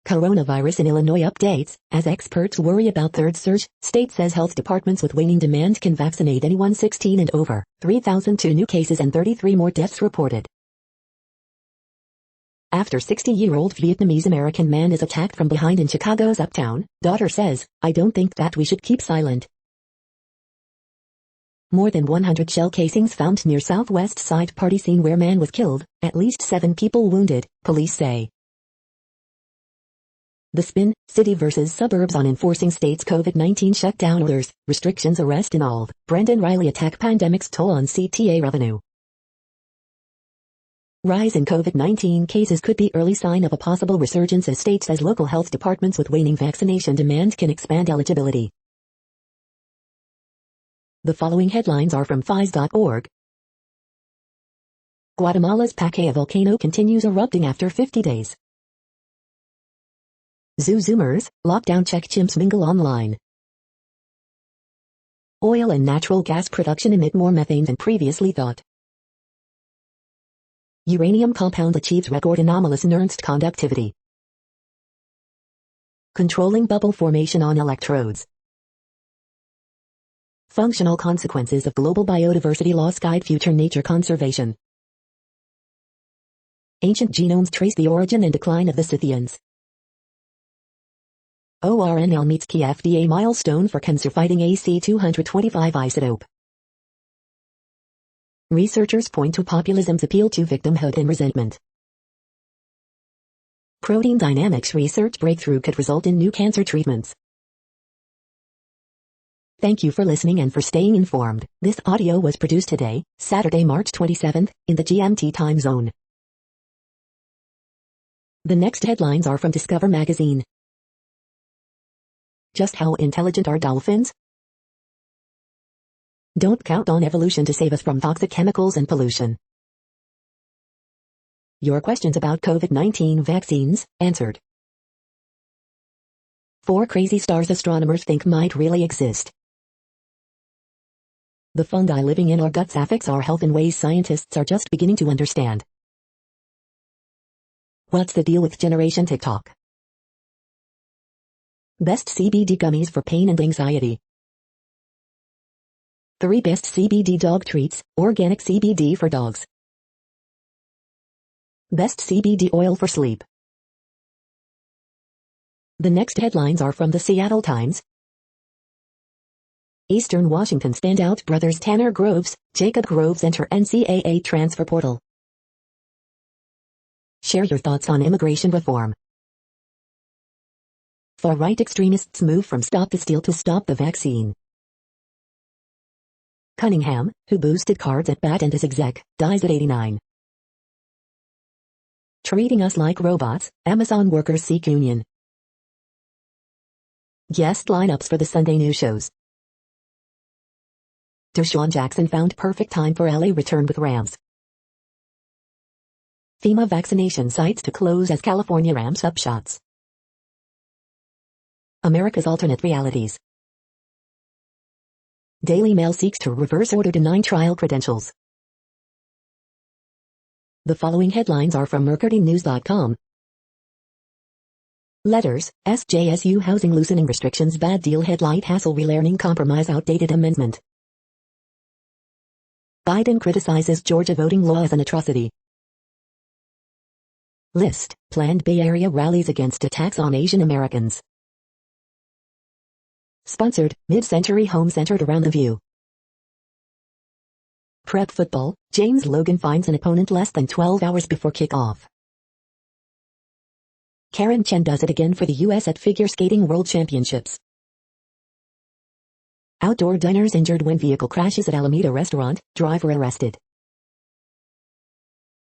Coronavirus in Illinois updates, as experts worry about third surge, state says health departments with waning demand can vaccinate anyone 16 and over, 3,002 new cases and 33 more deaths reported. After 60-year-old Vietnamese-American man is attacked from behind in Chicago's Uptown, daughter says, "I don't think that we should keep silent." More than 100 shell casings found near southwest side party scene where man was killed, at least 7 people wounded, police say. The spin, city versus suburbs on enforcing state's COVID-19 shutdown orders, restrictions arrest in all. Brendan Riley attack pandemic's toll on CTA revenue. Rise in COVID-19 cases could be early sign of a possible resurgence as state says local health departments with waning vaccination demand can expand eligibility. The following headlines are from FIS.org. Guatemala's Pacquiao volcano continues erupting after 50 days. Zoo Zoomers, lockdown check chimps mingle online. Oil and natural gas production emit more methane than previously thought. Uranium compound achieves record anomalous Nernst conductivity. Controlling bubble formation on electrodes. Functional consequences of global biodiversity loss guide future nature conservation. Ancient genomes trace the origin and decline of the Scythians. ORNL meets key FDA milestone for cancer fighting AC-225 isotope. Researchers point to populism's appeal to victimhood and resentment. Protein dynamics research breakthrough could result in new cancer treatments. Thank you for listening and for staying informed. This audio was produced today, Saturday, March 27th, in the GMT time zone. The next headlines are from Discover magazine. Just how intelligent are dolphins? Don't count on evolution to save us from toxic chemicals and pollution. Your questions about COVID-19 vaccines, answered. 4 crazy stars astronomers think might really exist. The fungi living in our guts affects our health in ways scientists are just beginning to understand. What's the deal with Generation TikTok? Best CBD gummies for pain and anxiety. 3 best CBD dog treats, organic CBD for dogs. Best CBD oil for sleep. The next headlines are from the Seattle Times. Eastern Washington standout brothers Tanner Groves, Jacob Groves enter NCAA transfer portal. Share your thoughts on immigration reform. Far-right extremists move from stop the steal to stop the vaccine. Cunningham, who boosted cards at bat and as exec, dies at 89. Treating us like robots, Amazon workers seek union. Guest lineups for the Sunday news shows. Deshaun Jackson found perfect time for LA return with Rams. FEMA vaccination sites to close as California ramps up shots. America's alternate realities. Daily Mail seeks to reverse order denying trial credentials. The following headlines are from MercuryNews.com. Letters, SJSU housing loosening restrictions bad deal headlight hassle relearning compromise outdated amendment. Biden criticizes Georgia voting law as an atrocity. List, planned Bay Area rallies against attacks on Asian Americans. Sponsored, mid-century home centered around the view. Prep football, James Logan finds an opponent less than 12 hours before kickoff. Karen Chen does it again for the U.S. at Figure Skating World Championships. Outdoor diners injured when vehicle crashes at Alameda restaurant, driver arrested.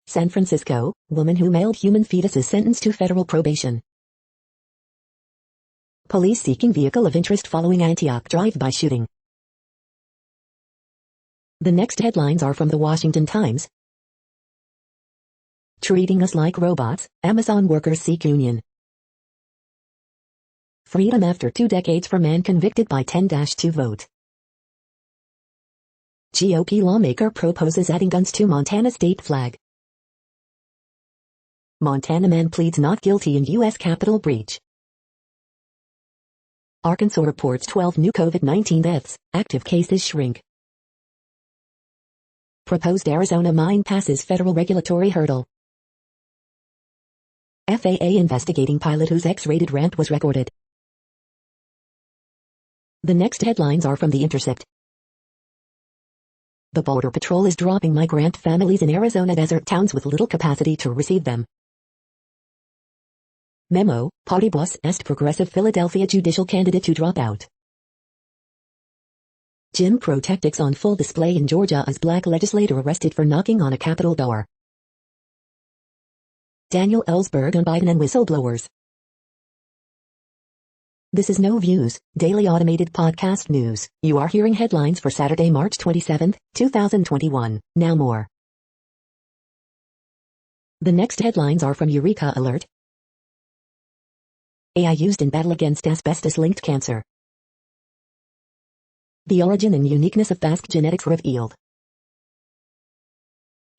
San Francisco, woman who mailed human fetus is sentenced to federal probation. Police seeking vehicle of interest following Antioch drive-by shooting. The next headlines are from the Washington Times. Treating us like robots, Amazon workers seek union. Freedom after 2 decades for man convicted by 10-2 vote. GOP lawmaker proposes adding guns to Montana state flag. Montana man pleads not guilty in U.S. Capitol breach. Arkansas reports 12 new COVID-19 deaths, active cases shrink. Proposed Arizona mine passes federal regulatory hurdle. FAA investigating pilot whose X-rated rant was recorded. The next headlines are from The Intercept. The Border Patrol is dropping migrant families in Arizona desert towns with little capacity to receive them. Memo, party boss asked progressive Philadelphia judicial candidate to drop out. Jim Crow tactics on full display in Georgia as black legislator arrested for knocking on a Capitol door. Daniel Ellsberg on Biden and whistleblowers. This is No Views, daily automated podcast news. You are hearing headlines for Saturday, March 27, 2021. Now more. The next headlines are from Eureka Alert. AI used in battle against asbestos-linked cancer. The origin and uniqueness of Basque genetics revealed.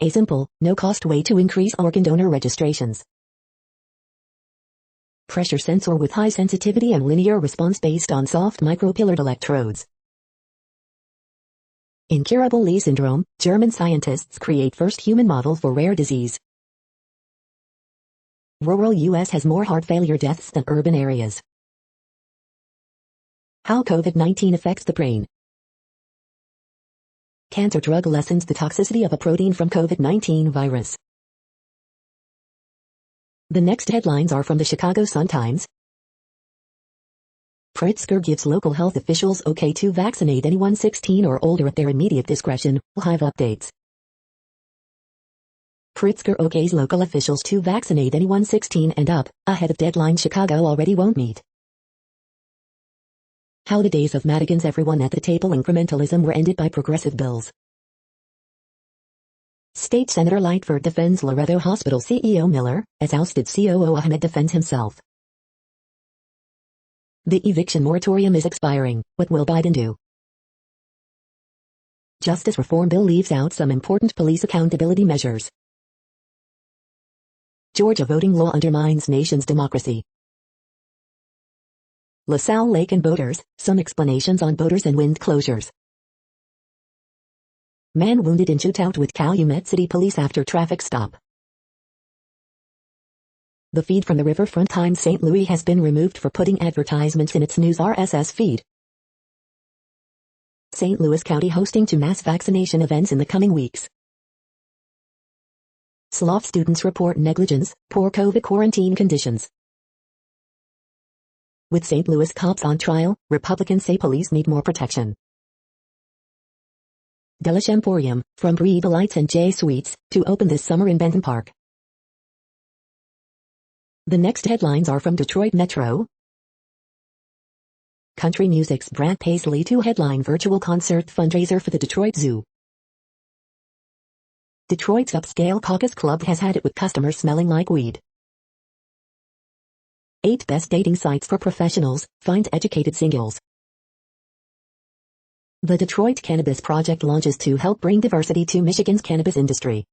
A simple, no-cost way to increase organ donor registrations. Pressure sensor with high sensitivity and linear response based on soft micropillared electrodes. Incurable Lee syndrome, German scientists create first human model for rare disease. Rural U.S. has more heart failure deaths than urban areas. How COVID-19 affects the brain. Cancer drug lessens the toxicity of a protein from COVID-19 virus. The next headlines are from the Chicago Sun-Times. Pritzker gives local health officials okay to vaccinate anyone 16 or older at their immediate discretion. Hive updates. Pritzker okays local officials to vaccinate anyone 16 and up, ahead of deadline Chicago already won't meet. How the days of Madigan's everyone at the table incrementalism were ended by progressive bills. State Senator Lightford defends Loretto Hospital CEO Miller, as ousted COO Ahmed defends himself. The eviction moratorium is expiring, what will Biden do? Justice Reform Bill leaves out some important police accountability measures. Georgia voting law undermines nation's democracy. LaSalle Lake and boaters, some explanations on boaters and wind closures. Man wounded in shootout with Calumet City Police after traffic stop. The feed from the Riverfront Times St. Louis has been removed for putting advertisements in its news RSS feed. St. Louis County hosting 2 mass vaccination events in the coming weeks. SLOF students report negligence, poor COVID quarantine conditions. With St. Louis cops on trial, Republicans say police need more protection. Delish Emporium, from Brie Delights and J Sweets, to open this summer in Benton Park. The next headlines are from Detroit Metro. Country music's Brad Paisley to headline virtual concert fundraiser for the Detroit Zoo. Detroit's upscale Caucus Club has had it with customers smelling like weed. 8 best dating sites for professionals, finds educated singles. The Detroit Cannabis Project launches to help bring diversity to Michigan's cannabis industry.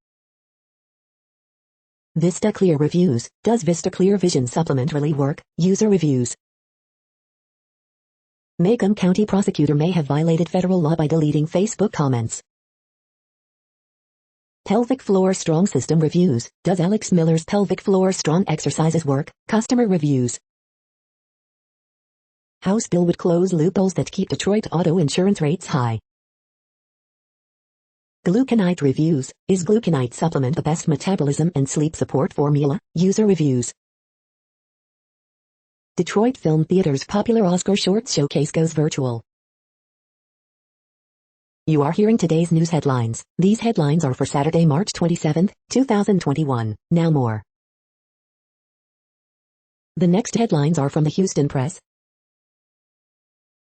Vista Clear reviews, does Vista Clear Vision supplement really work? User reviews. Macomb County prosecutor may have violated federal law by deleting Facebook comments. Pelvic floor strong system reviews, does Alex Miller's pelvic floor strong exercises work? Customer reviews. House bill would close loopholes that keep Detroit auto insurance rates high. Gluconite reviews, is gluconite supplement the best metabolism and sleep support formula? User reviews. Detroit Film Theater's popular Oscar Shorts Showcase goes virtual. You are hearing today's news headlines. These headlines are for Saturday, March 27, 2021. Now more. The next headlines are from the Houston Press.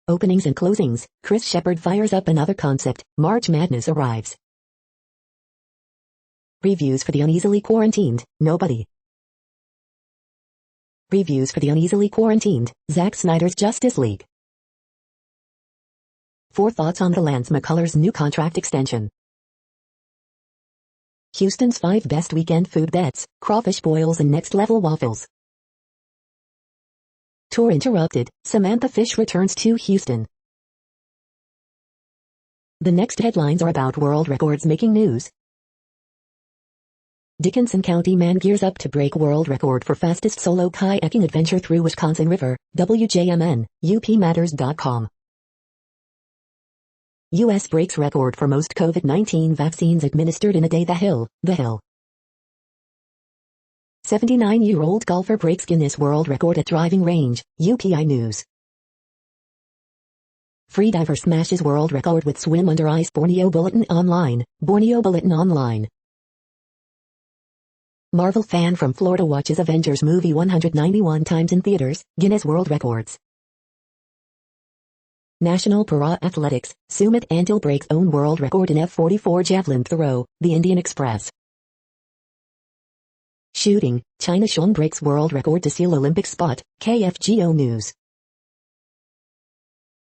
Openings and closings, Chris Shepard fires up another concept, March Madness arrives. Reviews for the uneasily quarantined, nobody. Reviews for the uneasily quarantined, Zack Snyder's Justice League. 4 thoughts on the Lance McCullers' new contract extension. Houston's 5 best weekend food bets, crawfish boils and next level waffles. Tour interrupted, Samantha Fish returns to Houston. The next headlines are about world records making news. Dickinson County man gears up to break world record for fastest solo kayaking adventure through Wisconsin River, WJMN, UPMatters.com. U.S. breaks record for most COVID-19 vaccines administered in a day. The Hill. 79-year-old golfer breaks Guinness World Record at driving range, UPI News. Freediver smashes world record with swim under ice. Borneo Bulletin Online. Marvel fan from Florida watches Avengers movie 191 times in theaters, Guinness World Records. National Para Athletics, Sumit Antil breaks own world record in F44 javelin throw, The Indian Express. Shooting, China Sean breaks world record to seal Olympic spot, KFGO News.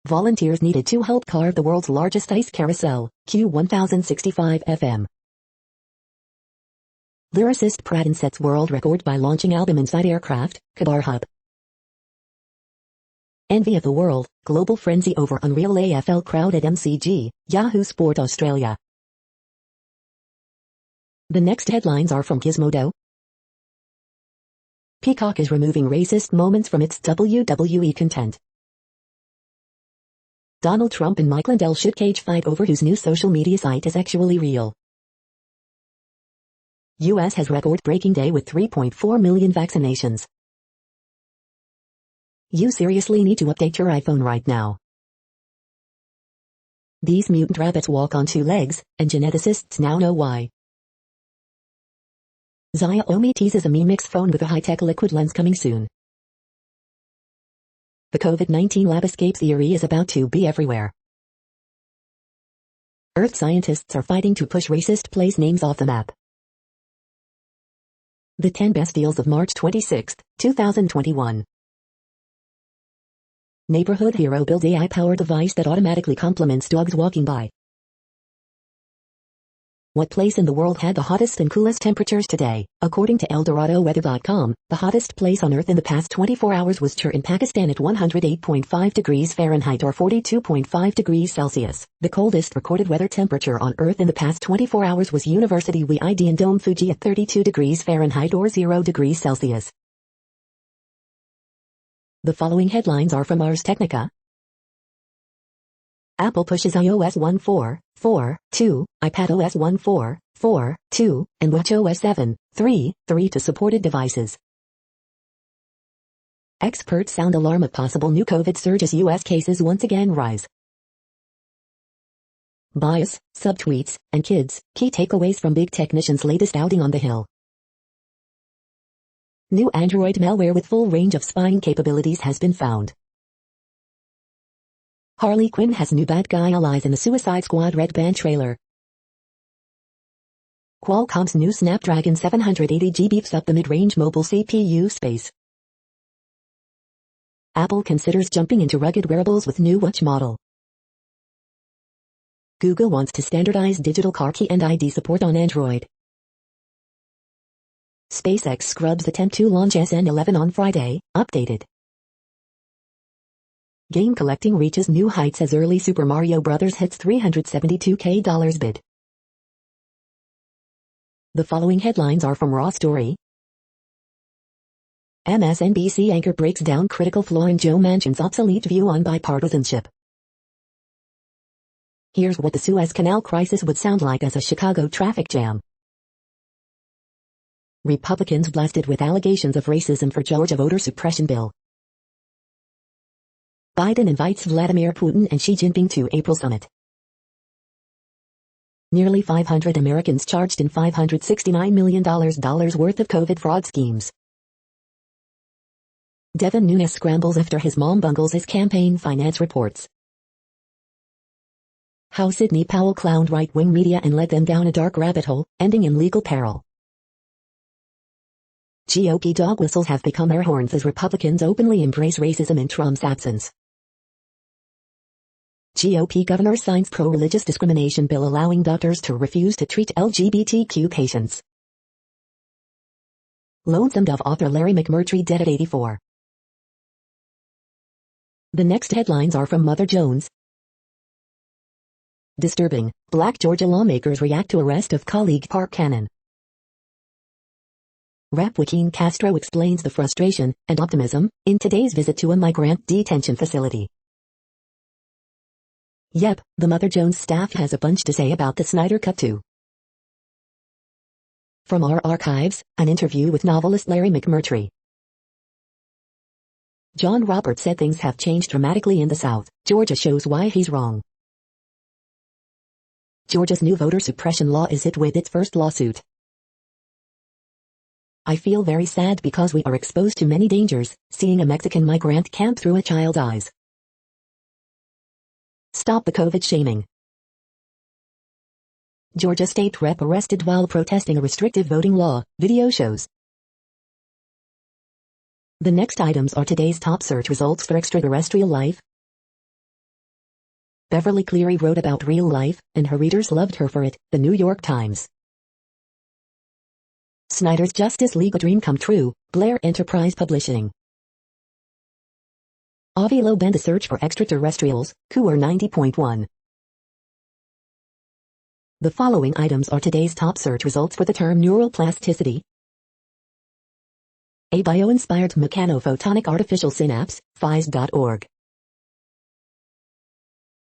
Volunteers needed to help carve the world's largest ice carousel, Q1065 FM. Lyricist Pradhan sets world record by launching album inside aircraft, Kabar Hub. Envy of the world, global frenzy over unreal AFL crowd at MCG, Yahoo Sport Australia. The next headlines are from Gizmodo. Peacock is removing racist moments from its WWE content. Donald Trump and Mike Lindell should cage fight over whose new social media site is actually real. U.S. has record-breaking day with 3.4 million vaccinations. You seriously need to update your iPhone right now. These mutant rabbits walk on 2 legs, and geneticists now know why. Xiaomi teases a Mi Mix phone with a high-tech liquid lens coming soon. The COVID-19 lab escape theory is about to be everywhere. Earth scientists are fighting to push racist place names off the map. The 10 best deals of March 26, 2021. Neighborhood Hero builds AI-powered device that automatically compliments dogs walking by. What place in the world had the hottest and coolest temperatures today? According to ElDoradoWeather.com, the hottest place on Earth in the past 24 hours was Chur in Pakistan at 108.5 degrees Fahrenheit or 42.5 degrees Celsius. The coldest recorded weather temperature on Earth in the past 24 hours was University WID in Dome Fuji at 32 degrees Fahrenheit or 0 degrees Celsius. The following headlines are from Ars Technica. Apple pushes iOS 1.4.4.2, iPadOS 1.4.4.2, and watchOS 7.3.3 to supported devices. Experts sound alarm of possible new COVID surge as U.S. cases once again rise. Bias, subtweets, and kids, key takeaways from Big Technician's latest outing on the Hill. New Android malware with full range of spying capabilities has been found. Harley Quinn has new bad guy allies in the Suicide Squad Red Band trailer. Qualcomm's new Snapdragon 780G beefs up the mid-range mobile CPU space. Apple considers jumping into rugged wearables with new watch model. Google wants to standardize digital car key and ID support on Android. SpaceX scrubs attempt to launch SN11 on Friday, updated. Game collecting reaches new heights as early Super Mario Bros. Hits $372K bid. The following headlines are from Raw Story. MSNBC anchor breaks down critical flaw in Joe Manchin's obsolete view on bipartisanship. Here's what the Suez Canal crisis would sound like as a Chicago traffic jam. Republicans blasted with allegations of racism for Georgia voter suppression bill. Biden invites Vladimir Putin and Xi Jinping to April summit. Nearly 500 Americans charged in $569 million worth of COVID fraud schemes. Devin Nunes scrambles after his mom bungles his campaign finance reports. How Sidney Powell clowned right-wing media and led them down a dark rabbit hole, ending in legal peril. GOP dog whistles have become air horns as Republicans openly embrace racism in Trump's absence. GOP governor signs pro-religious discrimination bill allowing doctors to refuse to treat LGBTQ patients. Lonesome Dove author Larry McMurtry dead at 84. The next headlines are from Mother Jones. Disturbing, Black Georgia lawmakers react to arrest of colleague Park Cannon. Rep. Joaquin Castro explains the frustration and optimism in today's visit to a migrant detention facility. Yep, the Mother Jones staff has a bunch to say about the Snyder Cut too. From our archives, an interview with novelist Larry McMurtry. John Roberts said things have changed dramatically in the South. Georgia shows why he's wrong. Georgia's new voter suppression law is hit with its first lawsuit. I feel very sad because we are exposed to many dangers, seeing a Mexican migrant camp through a child's eyes. Stop the COVID shaming. Georgia state rep arrested while protesting a restrictive voting law, video shows. The next items are today's top search results for extraterrestrial life. Beverly Cleary wrote about real life, and her readers loved her for it, The New York Times. Snyder's Justice League a dream come true, Blair Enterprise Publishing. Avi Loeb and the search for extraterrestrials, Coor 90.1. The following items are today's top search results for the term neural plasticity. A bio-inspired mechanophotonic artificial synapse, phys.org.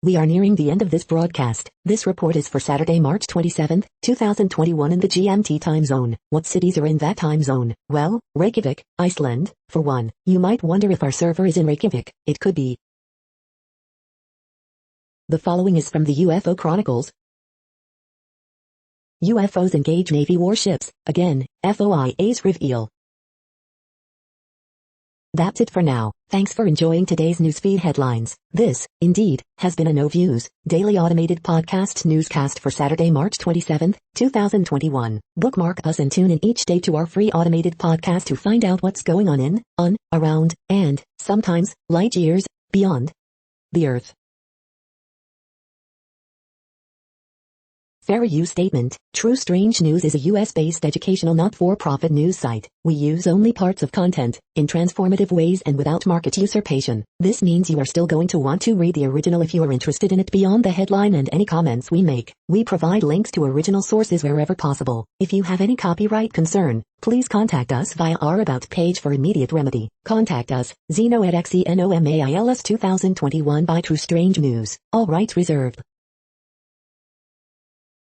We are nearing the end of this broadcast. This report is for Saturday, March 27, 2021 in the GMT time zone. What cities are in that time zone? Well, Reykjavik, Iceland, for one. You might wonder if our server is in Reykjavik. It could be. The following is from the UFO Chronicles. UFOs engage Navy warships, again, FOIA's reveal. That's it for now. Thanks for enjoying today's newsfeed headlines. This, indeed, has been a No Views, daily automated podcast newscast for Saturday, March 27, 2021. Bookmark us and tune in each day to our free automated podcast to find out what's going on, around, and, sometimes, light years, beyond the Earth. Fair use statement. True Strange News is a US-based educational not-for-profit news site. We use only parts of content, in transformative ways and without market usurpation. This means you are still going to want to read the original if you are interested in it beyond the headline and any comments we make. We provide links to original sources wherever possible. If you have any copyright concern, please contact us via our About page for immediate remedy. Contact us, Zeno at XENOMAILS 2021 by True Strange News. All rights reserved.